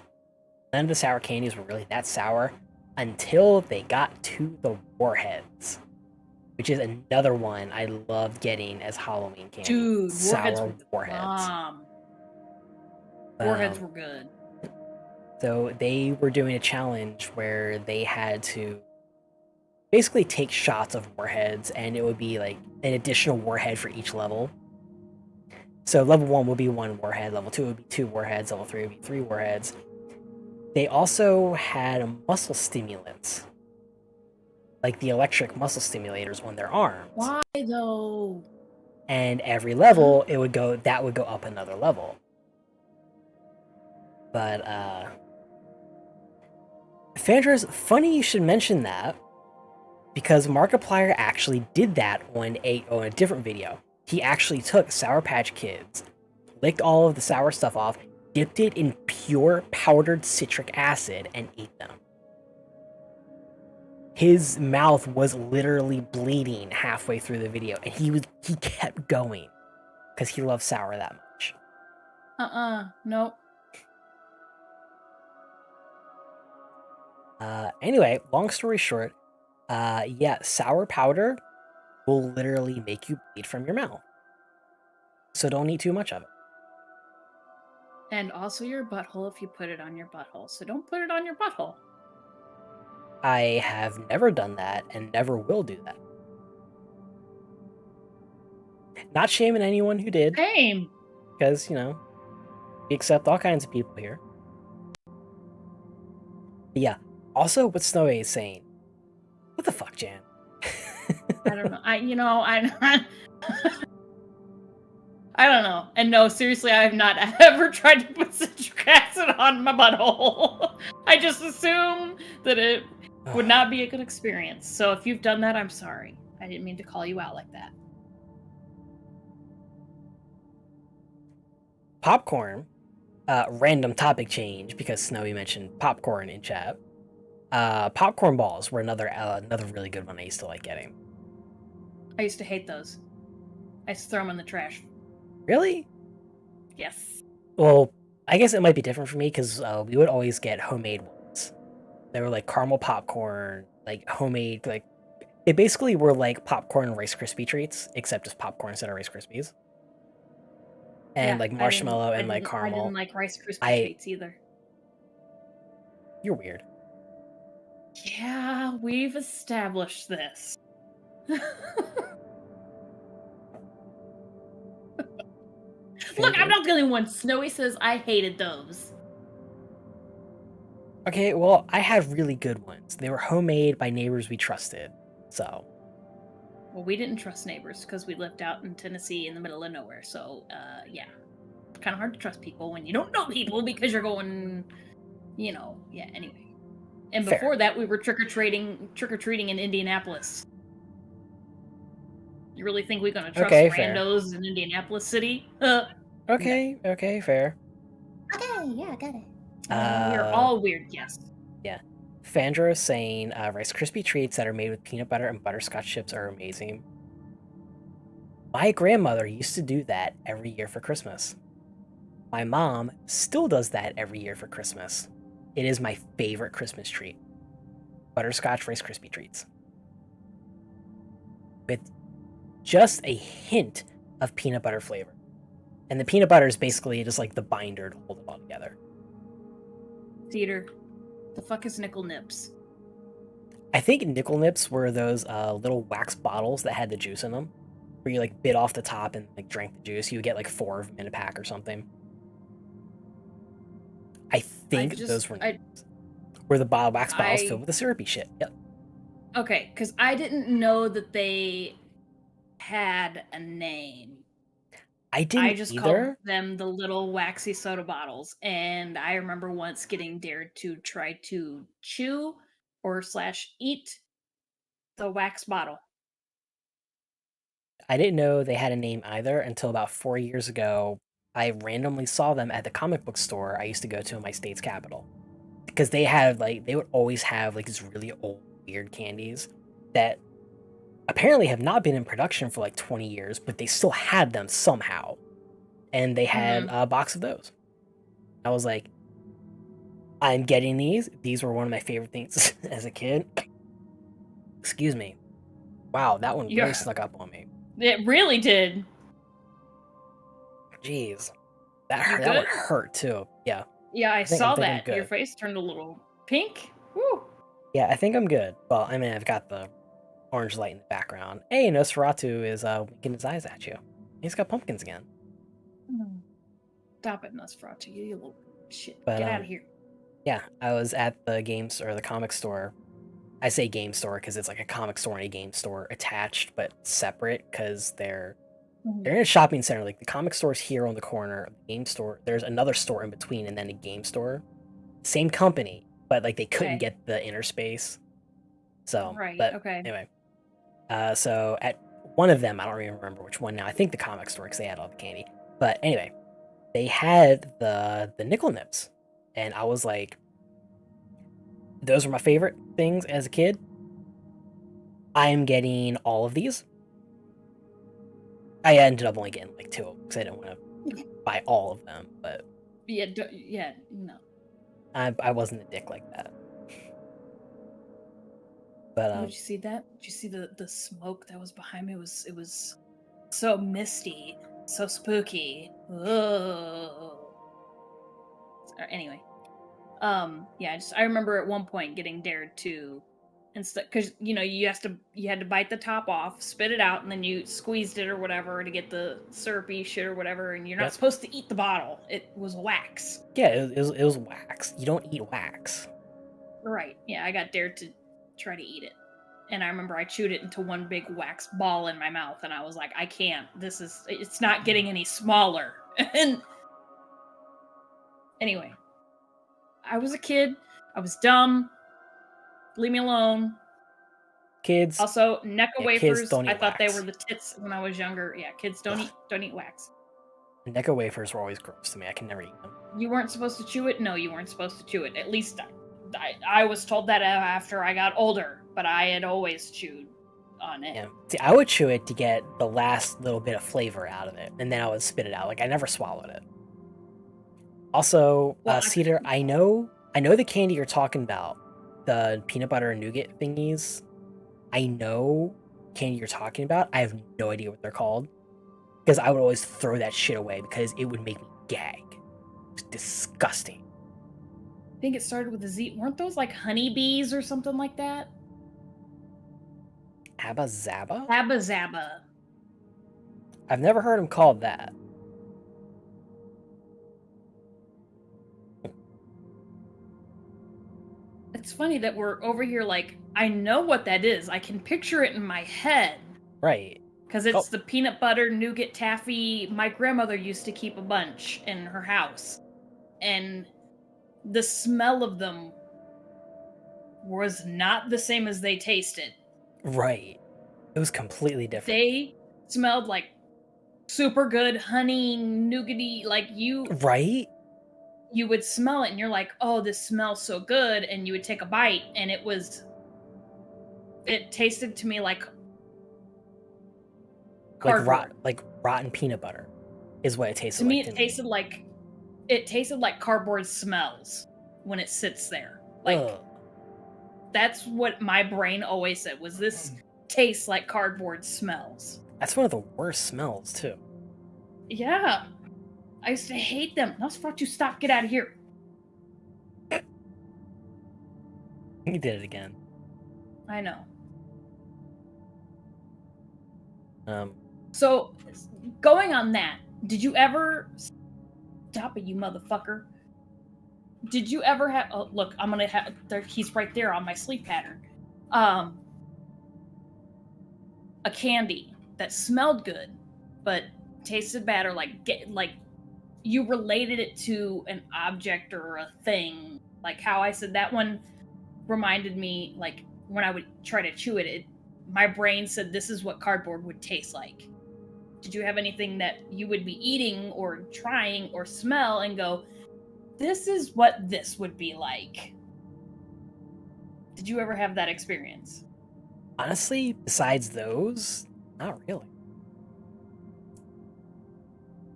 none of the sour candies were really that sour until they got to the warheads, which is another one I loved getting as Halloween candy. Dude, sour warheads. Warheads were good. So they were doing a challenge where they had to basically take shots of warheads, and it would be like an additional warhead for each level. So level 1 would be 1 warhead, level 2 would be 2 warheads, level 3 would be 3 warheads. They also had muscle stimulants, like the electric muscle stimulators on their arms. Why though? And every level, it would go up another level. But Fandra's funny you should mention that, because Markiplier actually did that on a different video. He actually took Sour Patch Kids, licked all of the sour stuff off, dipped it in pure powdered citric acid, and ate them. His mouth was literally bleeding halfway through the video, and he kept going because he loves sour that much. Nope. Anyway, long story short, yeah, sour powder will literally make you bleed from your mouth. So don't eat too much of it. And also your butthole if you put it on your butthole. So don't put it on your butthole. I have never done that and never will do that. Not shaming anyone who did. Same. Because, you know, we accept all kinds of people here. But yeah, also what Snowy is saying. What the fuck, Jan? I don't know. I don't know. And no, seriously, I have not ever tried to put citric acid on my butthole. I just assume that it would not be a good experience. So if you've done that, I'm sorry. I didn't mean to call you out like that. Popcorn, random topic change because Snowy mentioned popcorn in chat. Popcorn balls were another really good one I used to like getting. I used to hate those. I used to throw them in the trash. Really? Yes. Well, I guess it might be different for me because we would always get homemade ones. They were like caramel popcorn, like homemade, like they basically were like popcorn and Rice Krispie treats, except just popcorn instead of Rice Krispies. And Yeah, like marshmallow and like I caramel. didn't like Rice Krispie treats either. You're weird. Yeah, we've established this. Look, I'm not the only one. Snowy says I hated those. Okay, well, I had really good ones. They were homemade by neighbors we trusted, so. Well, we didn't trust neighbors because we lived out in Tennessee in the middle of nowhere. So, yeah, kind of hard to trust people when you don't know people because you're going, you know, yeah. Anyway, and Fair. before that, we were trick or treating in Indianapolis. You really think we're gonna trust randos in Indianapolis City? Okay, no. Okay, fair. Okay, yeah, got it. We're all weird, yes. Yeah. Fandra is saying Rice Krispie treats that are made with peanut butter and butterscotch chips are amazing. My grandmother used to do that every year for Christmas. My mom still does that every year for Christmas. It is my favorite Christmas treat. Butterscotch Rice Krispie treats. With just a hint of peanut butter flavor. And the peanut butter is basically just like the binder to hold it all together. Theater. The fuck is nickel nips? I think nickel nips were those little wax bottles that had the juice in them, where you like bit off the top and like drank the juice. You would get like 4 of them in a pack or something. I think those were nips. Were the wax bottles filled with the syrupy shit. Yep. Okay, because I didn't know that they had a name. I didn't I just either. called them the little waxy soda bottles, and I remember once getting dared to try to chew or / eat the wax bottle. I didn't know they had a name either until about 4 years ago. I randomly saw them at the comic book store I used to go to in my state's capital. Because they would always have like these really old, weird candies that apparently have not been in production for like 20 years, but they still had them somehow. And they had a box of those. I was like, I'm getting these. These were one of my favorite things as a kid. Excuse me. Wow, that one really snuck up on me. It really did. Jeez. That one hurt too. Yeah. Yeah, I saw that. Your face turned a little pink. Woo. Yeah, I think I'm good. Well, I mean, I've got the orange light in the background. Hey, Nosferatu is winking his eyes at you. He's got pumpkins again. Stop it, Nosferatu, you little shit. But, get out of here. Yeah, I was at the the comic store. I say game store because it's like a comic store and a game store attached, but separate because they're in a shopping center. Like the comic store's here on the corner, the game store. There's another store in between, and then a game store. Same company, but like they couldn't get the inner space. So, anyway. So at one of them, I don't even remember which one now. I think the comic store because they had all the candy. But anyway, they had the nickel nips, and I was like, those were my favorite things as a kid. I'm getting all of these. I ended up only getting like 2 because I didn't want to buy all of them, but no. I wasn't a dick like that. But did you see that? Did you see the smoke that was behind me? It was so misty, so spooky. Oh. Anyway, I remember at one point getting dared to, instead, because you had to bite the top off, spit it out, and then you squeezed it or whatever to get the syrupy shit or whatever, and you're not supposed to eat the bottle. It was wax. Yeah, it was wax. You don't eat wax. Right. Yeah, I got dared to try to eat it. And I remember I chewed it into one big wax ball in my mouth, and I was like, I can't. It's not getting any smaller. And anyway, I was a kid. I was dumb. Leave me alone. Kids. Also, Necco wafers. I thought wax. they were the tits when I was younger. Yeah, kids don't eat wax. Necco wafers were always gross to me. I can never eat them. You weren't supposed to chew it? No, you weren't supposed to chew it. At least I was told that after I got older, but I had always chewed on it. Yeah. See, I would chew it to get the last little bit of flavor out of it, and then I would spit it out. Like I never swallowed it. Also, Cedar, I know the candy you're talking about, the peanut butter and nougat thingies. I know candy you're talking about. I have no idea what they're called because I would always throw that shit away because it would make me gag. It's disgusting. I think it started with a Z. Weren't those like honeybees or something like that? Abba Zaba? Abba Zaba. I've never heard them called that. It's funny that we're over here like, I know what that is. I can picture it in my head. Right. Because it's the peanut butter nougat taffy. My grandmother used to keep a bunch in her house. And the smell of them was not the same as they tasted. Right. It was completely different. They smelled like super good honey, nougaty, like you... Right? You would smell it and you're like, oh, this smells so good. And you would take a bite and it tasted to me like cardboard. Like rotten peanut butter is what it tasted to like. Me, it tasted like cardboard smells when it sits there. Like, that's what my brain always said, was this tastes like cardboard smells. That's one of the worst smells, too. Yeah. I used to hate them. Nosferatu, stop. Get out of here. You did it again. I know. Um, So, going on that, did you ever... Stop it, you motherfucker. Did you ever have... Oh, look, I'm gonna have... He's right there on my sleep pattern. A candy that smelled good, but tasted bad, or like you related it to an object or a thing. Like how I said that one reminded me, like when I would try to chew it, my brain said this is what cardboard would taste like. Did you have anything that you would be eating or trying or smell and go, this is what this would be like? Did you ever have that experience? honestly, besides those, not really.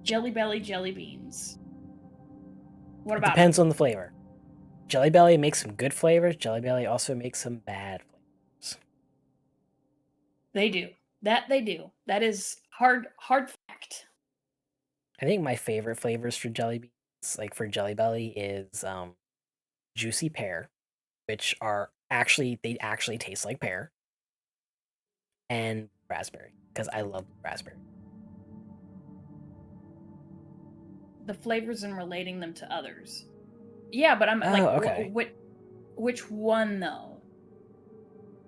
Jelly Belly jelly beans. What about Depends on the flavor. Jelly Belly makes some good flavors. Jelly Belly also makes some bad flavors. They do. That they do. That is hard fact. I think my favorite flavors for jelly beans, like for Jelly Belly, is juicy pear, which are they actually taste like pear, and raspberry, because I love raspberry. The flavors and relating them to others. Yeah, but I'm okay. which one though?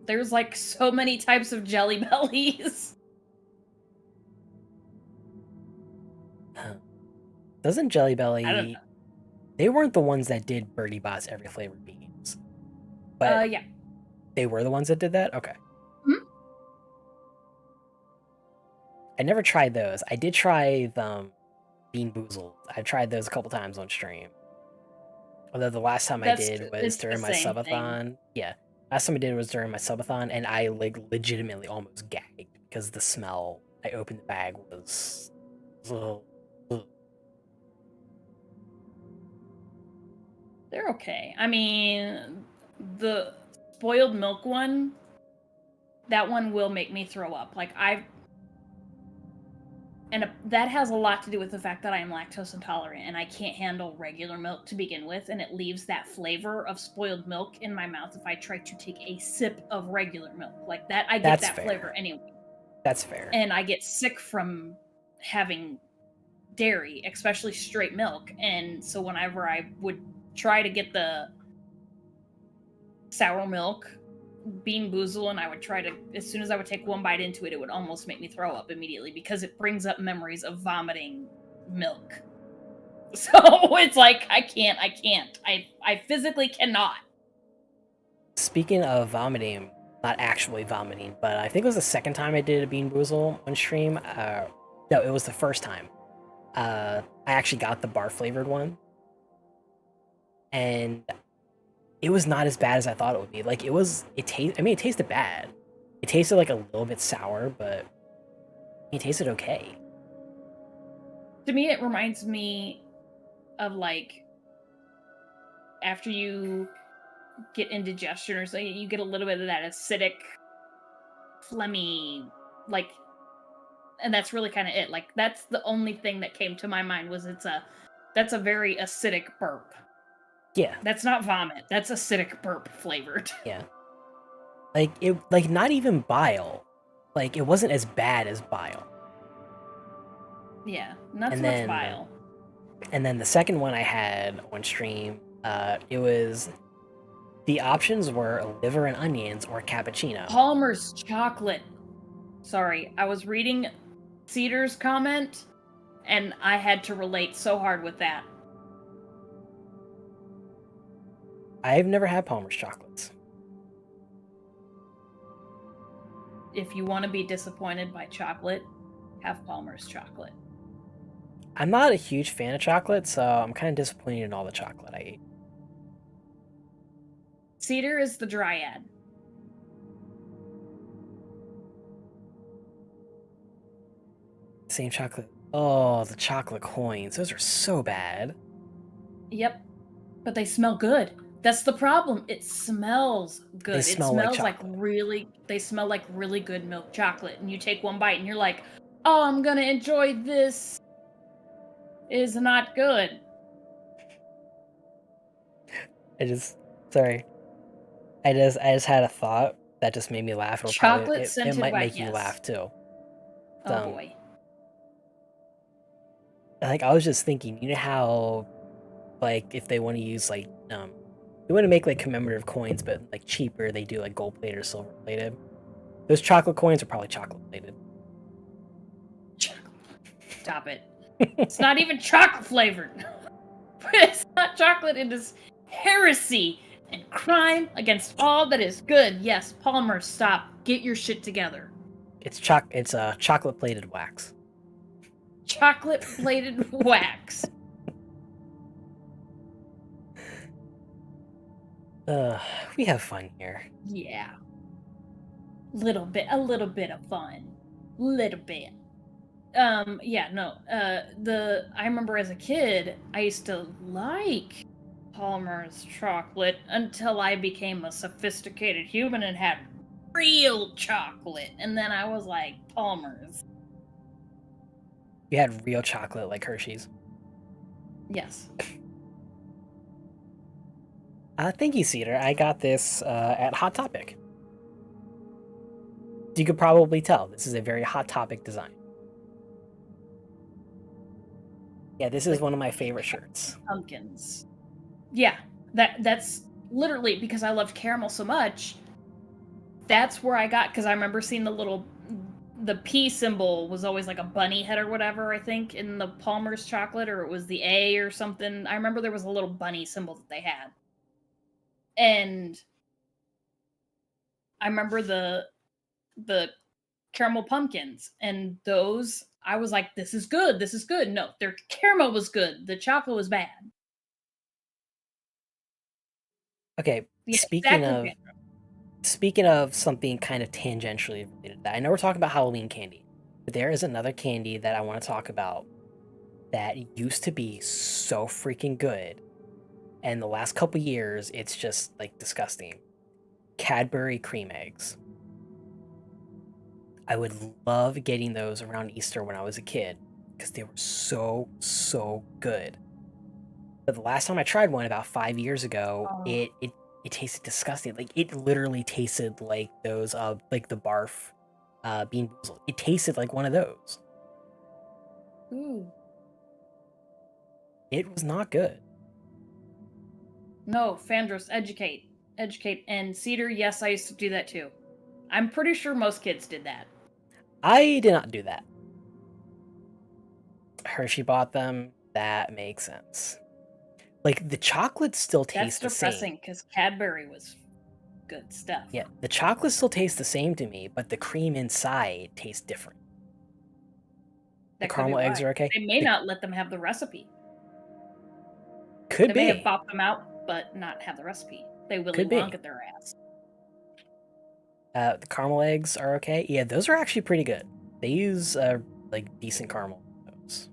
There's like so many types of Jelly Bellies. Doesn't Jelly I don't Belly? know. They weren't the ones that did Birdie Bot's every flavored beans, but Yeah. they were the ones that did that. Okay. Mhm. I never tried those. I did try the Bean Boozled. I've tried those a couple times on stream. Although the last time I did was It's the during my same thing. subathon. Yeah, last time I did was during my subathon, and I like legitimately almost gagged because the smell. I opened the bag was. Ugh. They're okay. I mean, the spoiled milk one, that one will make me throw up. That has a lot to do with the fact that I am lactose intolerant and I can't handle regular milk to begin with, and it leaves that flavor of spoiled milk in my mouth if I try to take a sip of regular milk. Like that, I get That's that fair. flavor anyway. That's fair. And I get sick from having dairy, especially straight milk. And so whenever I would try to get the sour milk Bean Boozle, and I would try to, as soon as I would take one bite into it, it would almost make me throw up immediately because it brings up memories of vomiting milk. So it's like, I can't. I physically cannot. Speaking of vomiting, not actually vomiting, but I think it was the second time I did a Bean Boozle on stream. No, it was the first time. I actually got the bar flavored one, and it was not as bad as I thought it would be. Like it tasted bad. It tasted like a little bit sour, but it tasted okay. To me, it reminds me of like after you get indigestion or something, you get a little bit of that acidic, phlegmy, like, and that's really kind of it. Like that's the only thing that came to my mind was that's a very acidic burp. Yeah. That's not vomit. That's acidic burp flavored. Yeah. Like not even bile. Like it wasn't as bad as bile. Yeah, not so And much bile. And then the second one I had on stream, it was the options were liver and onions or cappuccino. Palmer's chocolate. Sorry, I was reading Cedar's comment, and I had to relate so hard with that. I've never had Palmer's chocolates. If you want to be disappointed by chocolate, have Palmer's chocolate. I'm not a huge fan of chocolate, so I'm kind of disappointed in all the chocolate I ate. Cedar is the dryad. Same chocolate. Oh, the chocolate coins. Those are so bad. Yep, but they smell good. That's the problem. It smells good. They smell like chocolate. They smell like really good milk chocolate. And you take one bite and you're like, oh, I'm gonna enjoy this. Is not good. Sorry. I just had a thought that just made me laugh. Chocolate It scented might wax, make you yes. laugh too. Oh boy. Like, I was just thinking, you know how, like, if they want to use, like, they want to make, like, commemorative coins, but, like, cheaper, they do, like, gold-plated or silver-plated. Those chocolate coins are probably chocolate-plated. Stop it. It's not even chocolate flavored. It's not chocolate. It is heresy and crime against all that is good. Yes, Palmer, stop. Get your shit together. It's chocolate-plated wax. Chocolate plated wax. We have fun here. Yeah. A little bit of fun. Little bit. Yeah, no. I remember as a kid, I used to like Palmer's chocolate until I became a sophisticated human and had real chocolate. And then I was like, Palmer's. You had real chocolate like Hershey's. Yes. Thank you, Cedar. I got this at Hot Topic. You could probably tell this is a very Hot Topic design. Yeah, this is one of my favorite shirts. Pumpkins. Yeah, that's literally because I loved caramel so much. That's where I got, because I remember seeing the P symbol was always like a bunny head or whatever, I think, in the Palmer's chocolate, or it was the A or something. I remember there was a little bunny symbol that they had. And I remember the caramel pumpkins, and those, I was like, this is good. This is good. No, their caramel was good. The chocolate was bad. Okay, Yeah, speaking of something kind of tangentially related to that, I know we're talking about Halloween candy, but there is another candy that I want to talk about that used to be so freaking good, and the last couple years, it's just, like, disgusting. Cadbury cream eggs. I would love getting those around Easter when I was a kid, because they were so, so good. But the last time I tried one about 5 years ago, it tasted disgusting. Like, it literally tasted like those, like the barf, Bean Boozled. It tasted like one of those. Ooh. It was not good. No, Fandros, educate. Educate. And Cedar, yes, I used to do that too. I'm pretty sure most kids did that. I did not do that. Hershey bought them. That makes sense. Like, the chocolate still tastes the same. That's depressing, because Cadbury was good stuff. Yeah, the chocolate still tastes the same to me, but the cream inside tastes different. The caramel eggs are okay? They may not let them have the recipe. Could be. They may have bopped them out, but not have the recipe. They Willy Wonka their ass. The caramel eggs are okay. Yeah, those are actually pretty good. They use like decent caramel. Those.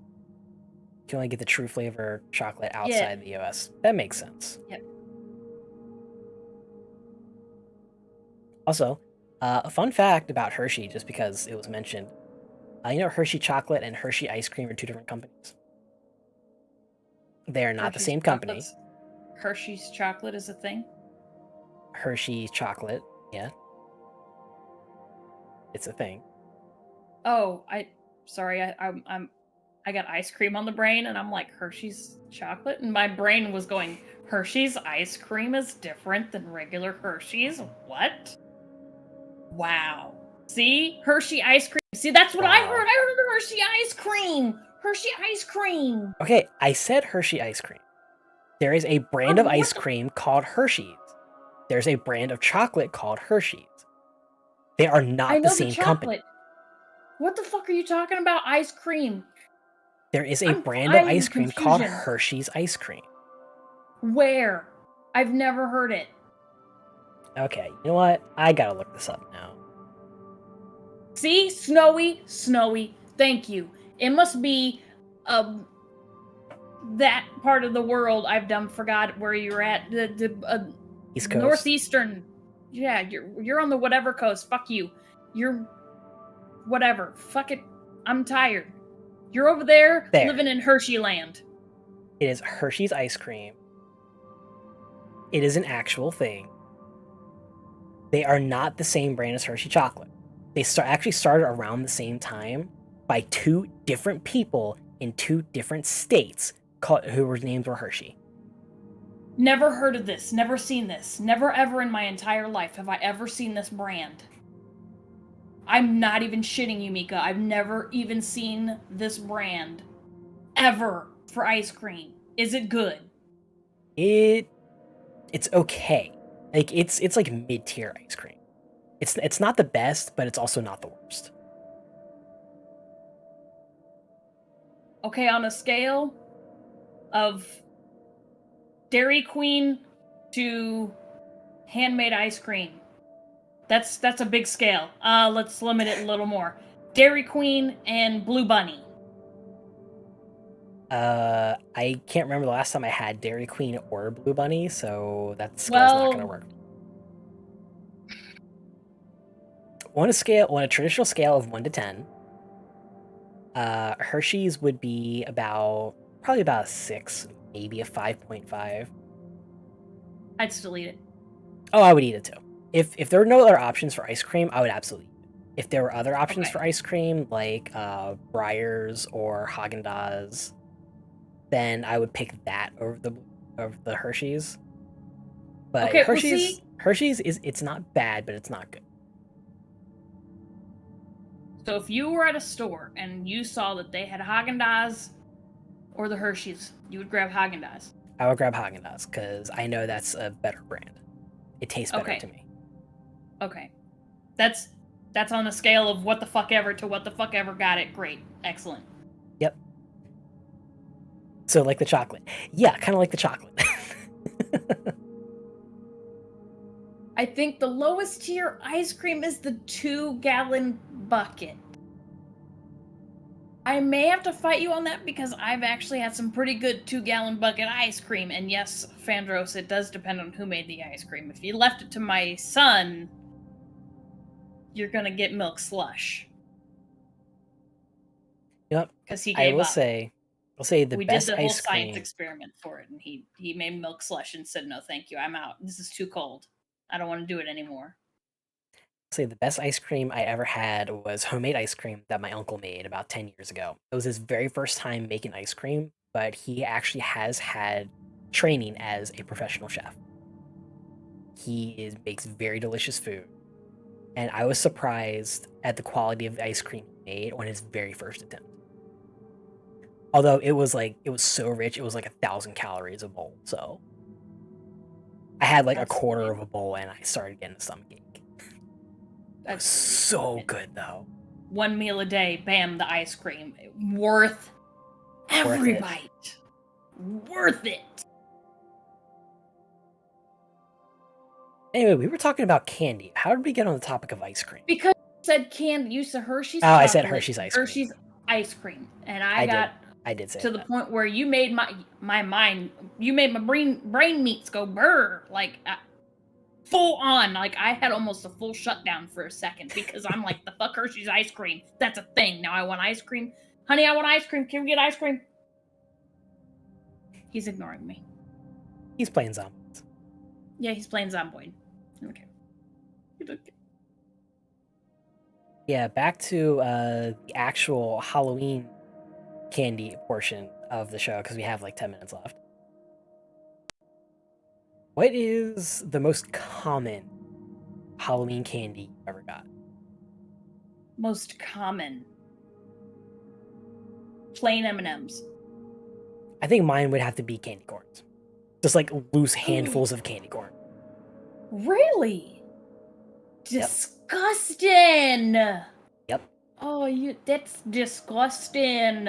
You can only get the true flavor chocolate outside the US. That makes sense. Yep. Also, a fun fact about Hershey, just because it was mentioned. You know, Hershey chocolate and Hershey ice cream are two different companies. They are not the same company. Hershey's chocolate is a thing? Hershey's chocolate, yeah. It's a thing. Oh, I got ice cream on the brain, and I'm like, Hershey's chocolate? And my brain was going, Hershey's ice cream is different than regular Hershey's? What? Wow. See? Hershey ice cream. See, that's what I heard. I heard Hershey ice cream. Hershey ice cream. Okay, I said Hershey ice cream. There is a brand of ice cream called Hershey's. There's a brand of chocolate called Hershey's. They are not the same company. What the fuck are you talking about? Ice cream. There is a brand of ice cream called Hershey's ice cream. Where? I've never heard it. Okay, you know what? I gotta look this up now. See? Snowy. Thank you. It must be that part of the world. I've forgot where you're at. The East Coast. northeastern. Yeah, you're on the whatever coast. Fuck you. You're whatever. Fuck it. I'm tired. You're over there. Living in Hershey land. It is Hershey's ice cream. It is an actual thing. They are not the same brand as Hershey chocolate. They actually started around the same time by two different people in two different states whose names were Hershey. Never heard of this. Never seen this. Never ever in my entire life have I ever seen this brand. I'm not even shitting you, Mika. I've never even seen this brand ever for ice cream. Is it good? It's okay. Like it's like mid-tier ice cream. It's not the best, but it's also not the worst. Okay, on a scale of Dairy Queen to handmade ice cream. That's a big scale. Let's limit it a little more. Dairy Queen and Blue Bunny. I can't remember the last time I had Dairy Queen or Blue Bunny, so that scale's not gonna work. On a traditional scale of 1 to 10, Hershey's would be probably about a 6, maybe a 5.5. I'd still eat it. Oh, I would eat it too. If there were no other options for ice cream, I would absolutely eat it. If there were other options for ice cream, like Breyers or Haagen-Dazs, then I would pick that over the Hershey's. But okay, Hershey's it's not bad, but it's not good. So if you were at a store and you saw that they had Haagen-Dazs or the Hershey's, you would grab Haagen-Dazs. I would grab Haagen-Dazs because I know that's a better brand. It tastes better to me. Okay. That's on the scale of what the fuck ever to what the fuck ever. Got it. Great. Excellent. Yep. So like the chocolate. Yeah, kind of like the chocolate. I think the lowest tier ice cream is the 2-gallon bucket. I may have to fight you on that because I've actually had some pretty good 2-gallon bucket ice cream. And yes, Fandros, it does depend on who made the ice cream. If you left it to my son, you're gonna get milk slush. Yep. Because he gave up. I'll say the we best did the ice whole cream. science experiment for it, and he made milk slush and said, "No, thank you. I'm out. This is too cold. I don't want to do it anymore." Say the best ice cream I ever had was homemade ice cream that my uncle made about 10 years ago. It was his very first time making ice cream, but he actually has had training as a professional chef. He makes very delicious food, and I was surprised at the quality of the ice cream he made on his very first attempt. Although it was so rich, it was like 1,000 calories a bowl. So I had like a quarter of a bowl, and I started getting a stomachache. That's so good though. One meal a day, bam, the ice cream. Worth every bite. Worth it. Anyway, we were talking about candy. How did we get on the topic of ice cream? Because you said candy, you said Hershey's. I said Hershey's ice cream. Hershey's ice cream, and I did say to that. The point where you made my mind, you made my brain meats go brr, like full on. Like I had almost a full shutdown for a second because I'm like, the fuck Hershey's ice cream? That's a thing. Now I want ice cream. Honey, I want ice cream. Can we get ice cream? He's ignoring me. He's playing zombies. Yeah, he's playing Zomboid. Okay. Yeah, back to the actual Halloween candy portion of the show because we have like 10 minutes left. What is the most common Halloween candy you ever got? Most common. Plain M&Ms. I think mine would have to be candy corns. Just like loose handfuls of candy corn. Really? Disgusting! Yep. Oh, that's disgusting.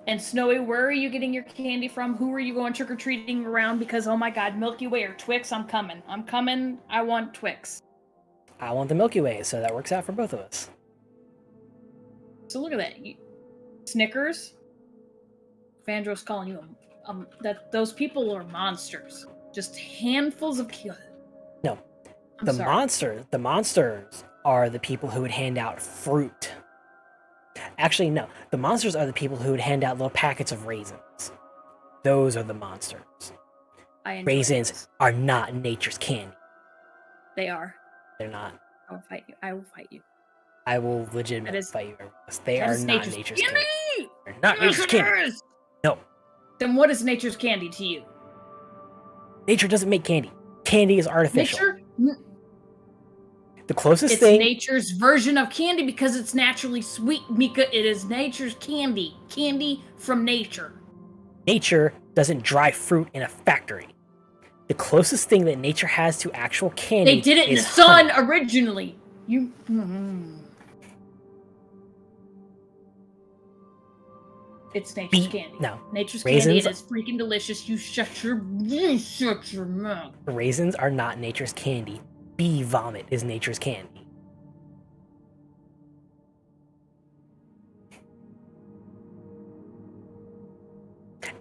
And Snowy, where are you getting your candy from? Who are you going trick-or-treating around? Because, oh my god, Milky Way or Twix, I'm coming. I want Twix. I want the Milky Way, so that works out for both of us. So look at that. Snickers? Vandro's calling you that those people are monsters. Just handfuls of kill. No. I'm The sorry. monsters are the people who would hand out fruit. Actually, no. The monsters are the people who would hand out little packets of raisins. Those are the monsters. I enjoy Raisins those. are not nature's candy. They are. They're not. I will fight you. I will fight you. I will legitimately is- fight you over this. They That are is not nature's candy. candy. They're not Yes, nature's it candy. is! No. Then what is nature's candy to you? Nature doesn't make candy. Candy is artificial. The closest It's thing. nature's version of candy because it's naturally sweet, Mika. It is nature's candy. Candy from nature. Nature doesn't dry fruit in a factory. The closest thing that nature has to actual candy. They did it in the is sun honey. originally. It's nature's candy. No. Nature's Raisins- candy. It is freaking delicious. You shut your mouth. Raisins are not nature's candy. Bee vomit is nature's candy.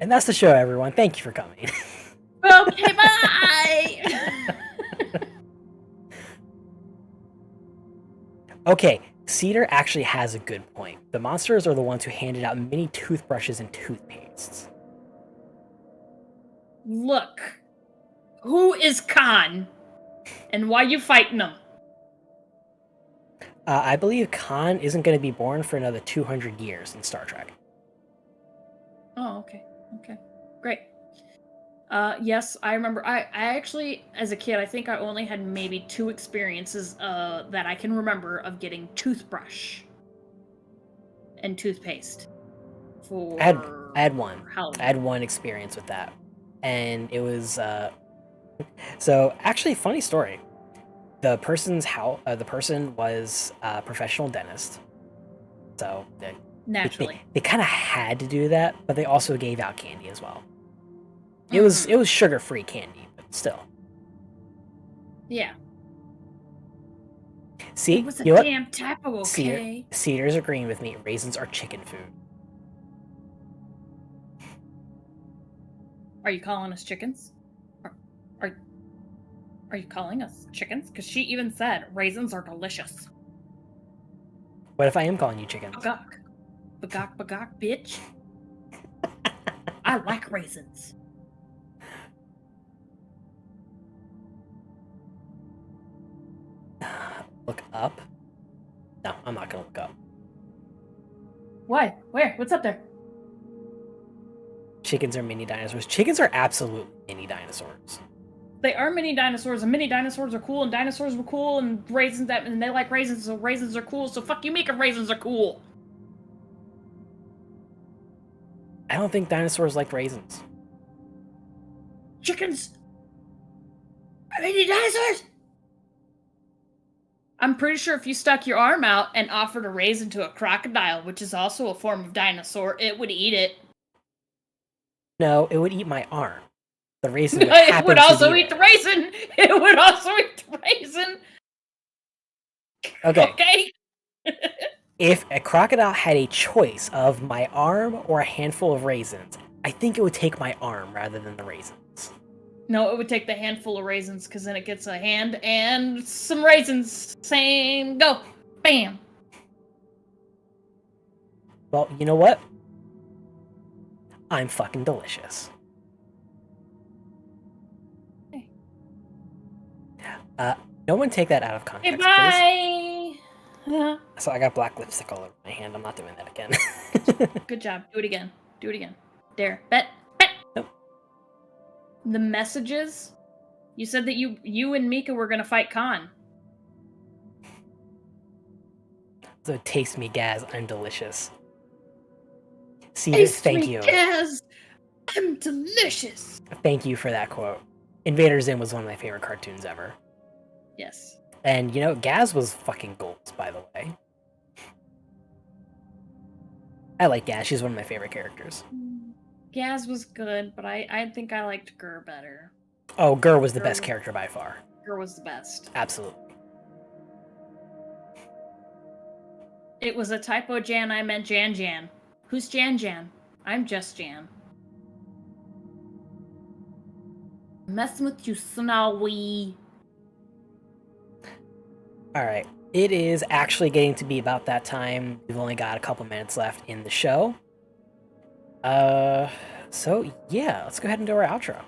And that's the show, everyone. Thank you for coming. Okay, bye. Okay, Cedar actually has a good point. The monsters are the ones who handed out mini toothbrushes and toothpastes. Look, who is Khan, and why you fighting him? I believe Khan isn't going to be born for another 200 years in Star Trek. Oh, okay, great. Yes, I remember. I actually, as a kid, I think I only had maybe 2 experiences that I can remember of getting toothbrush and toothpaste for I had one. Halloween. I had one experience with that, and it was so actually funny story. The person was a professional dentist, so Naturally. they kind of had to do that, but they also gave out candy as well. It was sugar-free candy, but still. Yeah. See, It was a you know what? damn typo, okay? Cedar's agreeing with me. Raisins are chicken food. Are you calling us chickens? Are you calling us chickens? Because she even said raisins are delicious. What if I am calling you chickens? Bagok. Bagok, bitch. I like raisins. Look up? No, I'm not gonna look up. Why? Where? What's up there? Chickens are mini dinosaurs. Chickens are absolutely mini dinosaurs. They are mini dinosaurs, and mini dinosaurs are cool, and dinosaurs were cool, and raisins and they like raisins, so raisins are cool. So fuck you, Mika. Raisins are cool. I don't think dinosaurs like raisins. Chickens are mini dinosaurs. I'm pretty sure if you stuck your arm out and offered a raisin to a crocodile, which is also a form of dinosaur, it would eat it. No, it would eat my arm. The raisin would It would happen also to be eat the there. raisin. It would also eat the raisin. Okay. Okay. If a crocodile had a choice of my arm or a handful of raisins, I think it would take my arm rather than the raisins. No, it would take the handful of raisins, because then it gets a hand and some raisins. Same, go. Bam. Well, you know what? I'm fucking delicious. Hey. No one take that out of Hey, context, please. bye. So I got black lipstick all over my hand. I'm not doing that again. Good job. Do it again. Do it again. There. Bet. Bet. Nope. The messages. You said that you and Mika were gonna fight Khan. So taste me, Gaz. I'm delicious. Cedar, thank you. Yes, I'm delicious. Thank you for that quote. Invader Zim was one of my favorite cartoons ever. Yes. And, you know, Gaz was fucking goals, by the way. I like Gaz. She's one of my favorite characters. Gaz was good, but I think I liked Gur better. Oh, Gur was the Gur best was- character by far. Gur was the best. Absolutely. It was a typo, Jan. I meant Jan Jan. Who's Jan Jan? I'm just Jan. Messing with you, Snowy. All right. It is actually getting to be about that time. We've only got a couple minutes left in the show. So yeah, let's go ahead and do our outro.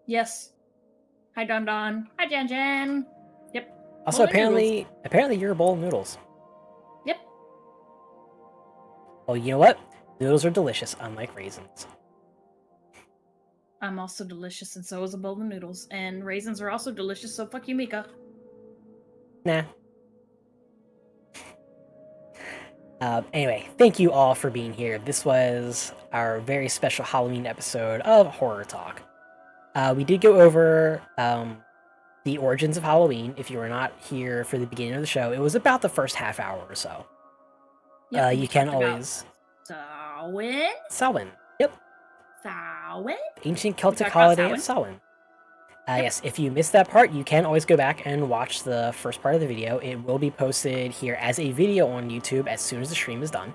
Yes. Hi, Don Don. Hi, Jan Jan. Yep. Also, Bowl of noodles. apparently you're a bowl of noodles. Yep. Well, you know what? Noodles are delicious, unlike raisins. I'm also delicious, and so is a bowl of noodles. And raisins are also delicious, so fuck you, Mika. Nah. Anyway, thank you all for being here. This was our very special Halloween episode of Horror Talk. We did go over the origins of Halloween. If you were not here for the beginning of the show, it was about the first half hour or so. Yep, You can always... Samhain? Samhain. Yep. Samhain? Ancient Celtic talked about holiday of Samhain. Samhain. Yes, if you missed that part, you can always go back and watch the first part of the video. It will be posted here as a video on YouTube as soon as the stream is done.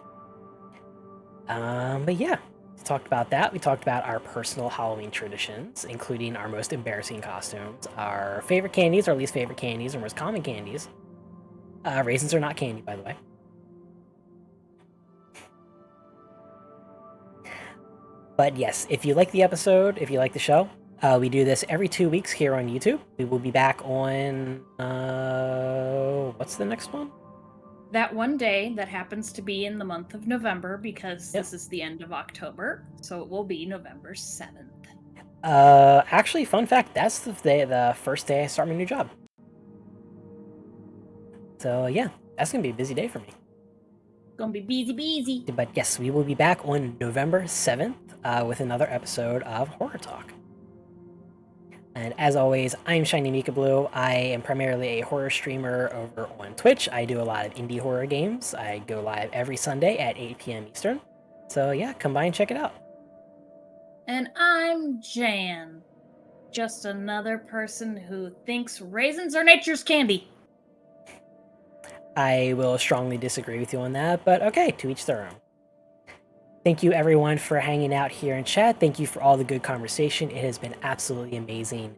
But yeah, we talked about that. We talked about our personal Halloween traditions, including our most embarrassing costumes, our favorite candies, our least favorite candies, our most common candies. Raisins are not candy, by the way. But yes, if you like the episode, if you like the show, we do this every 2 weeks here on YouTube. We will be back on, what's the next one? That one day that happens to be in the month of November, because this is the end of October, so it will be November 7th. Actually, fun fact, that's the first day I start my new job. So yeah, that's gonna be a busy day for me. Gonna be busy. But yes, we will be back on November 7th with another episode of Horror Talk. And as always, I'm ShinyMikablu. I am primarily a horror streamer over on Twitch. I do a lot of indie horror games. I go live every Sunday at 8 p.m. Eastern. So yeah, come by and check it out. And I'm Jan. Just another person who thinks raisins are nature's candy. I will strongly disagree with you on that, but okay, to each their own. Thank you everyone for hanging out here in chat. Thank you for all the good conversation. It has been absolutely amazing.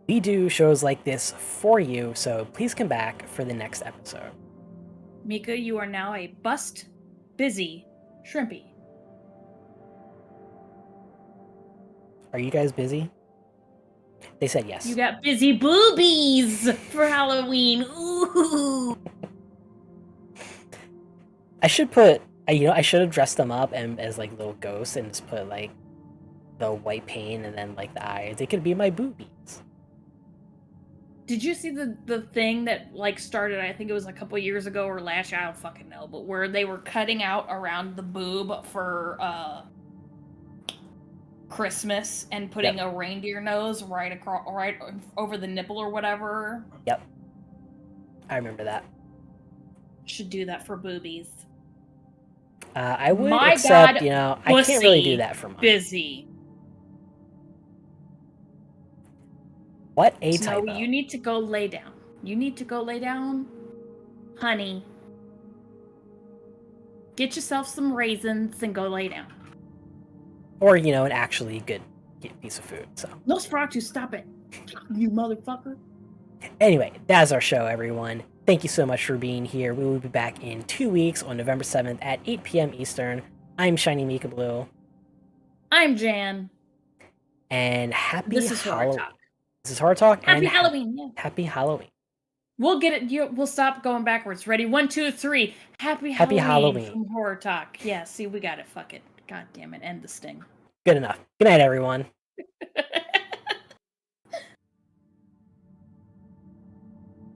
We do shows like this for you, so please come back for the next episode. Mika, you are now a busy shrimpy. Are you guys busy? They said yes. You got busy boobies for Halloween. Ooh. I should put, I should have dressed them up and as like little ghosts and just put like the white paint and then like the eyes. They could be my boobies. Did you see the thing that like started, I think it was a couple years ago or last year, I don't fucking know, but where they were cutting out around the boob for Christmas and putting a reindeer nose right over the nipple or whatever? Yep. I remember that. Should do that for boobies. I would, My except, God, I can't really do that for mine. Busy. What a Snowy, typo. you need to go lay down. You need to go lay down. Honey. Get yourself some raisins and go lay down. Or, an actually good piece of food, so. Nosferatu, stop it. You motherfucker. Anyway, that's our show, everyone. Thank you so much for being here. We will be back in 2 weeks on November 7th at 8 p.m. Eastern. I'm ShinyMikablu. I'm Jan. And happy This is Horror Halloween. Talk. This is Horror Talk. Happy and Halloween, yeah. Happy Halloween. We'll get it. We'll stop going backwards. Ready? 1, 2, 3. Happy Halloween from Horror Talk. Yeah, see, we got it. Fuck it. God damn it. End the sting. Good enough. Good night, everyone.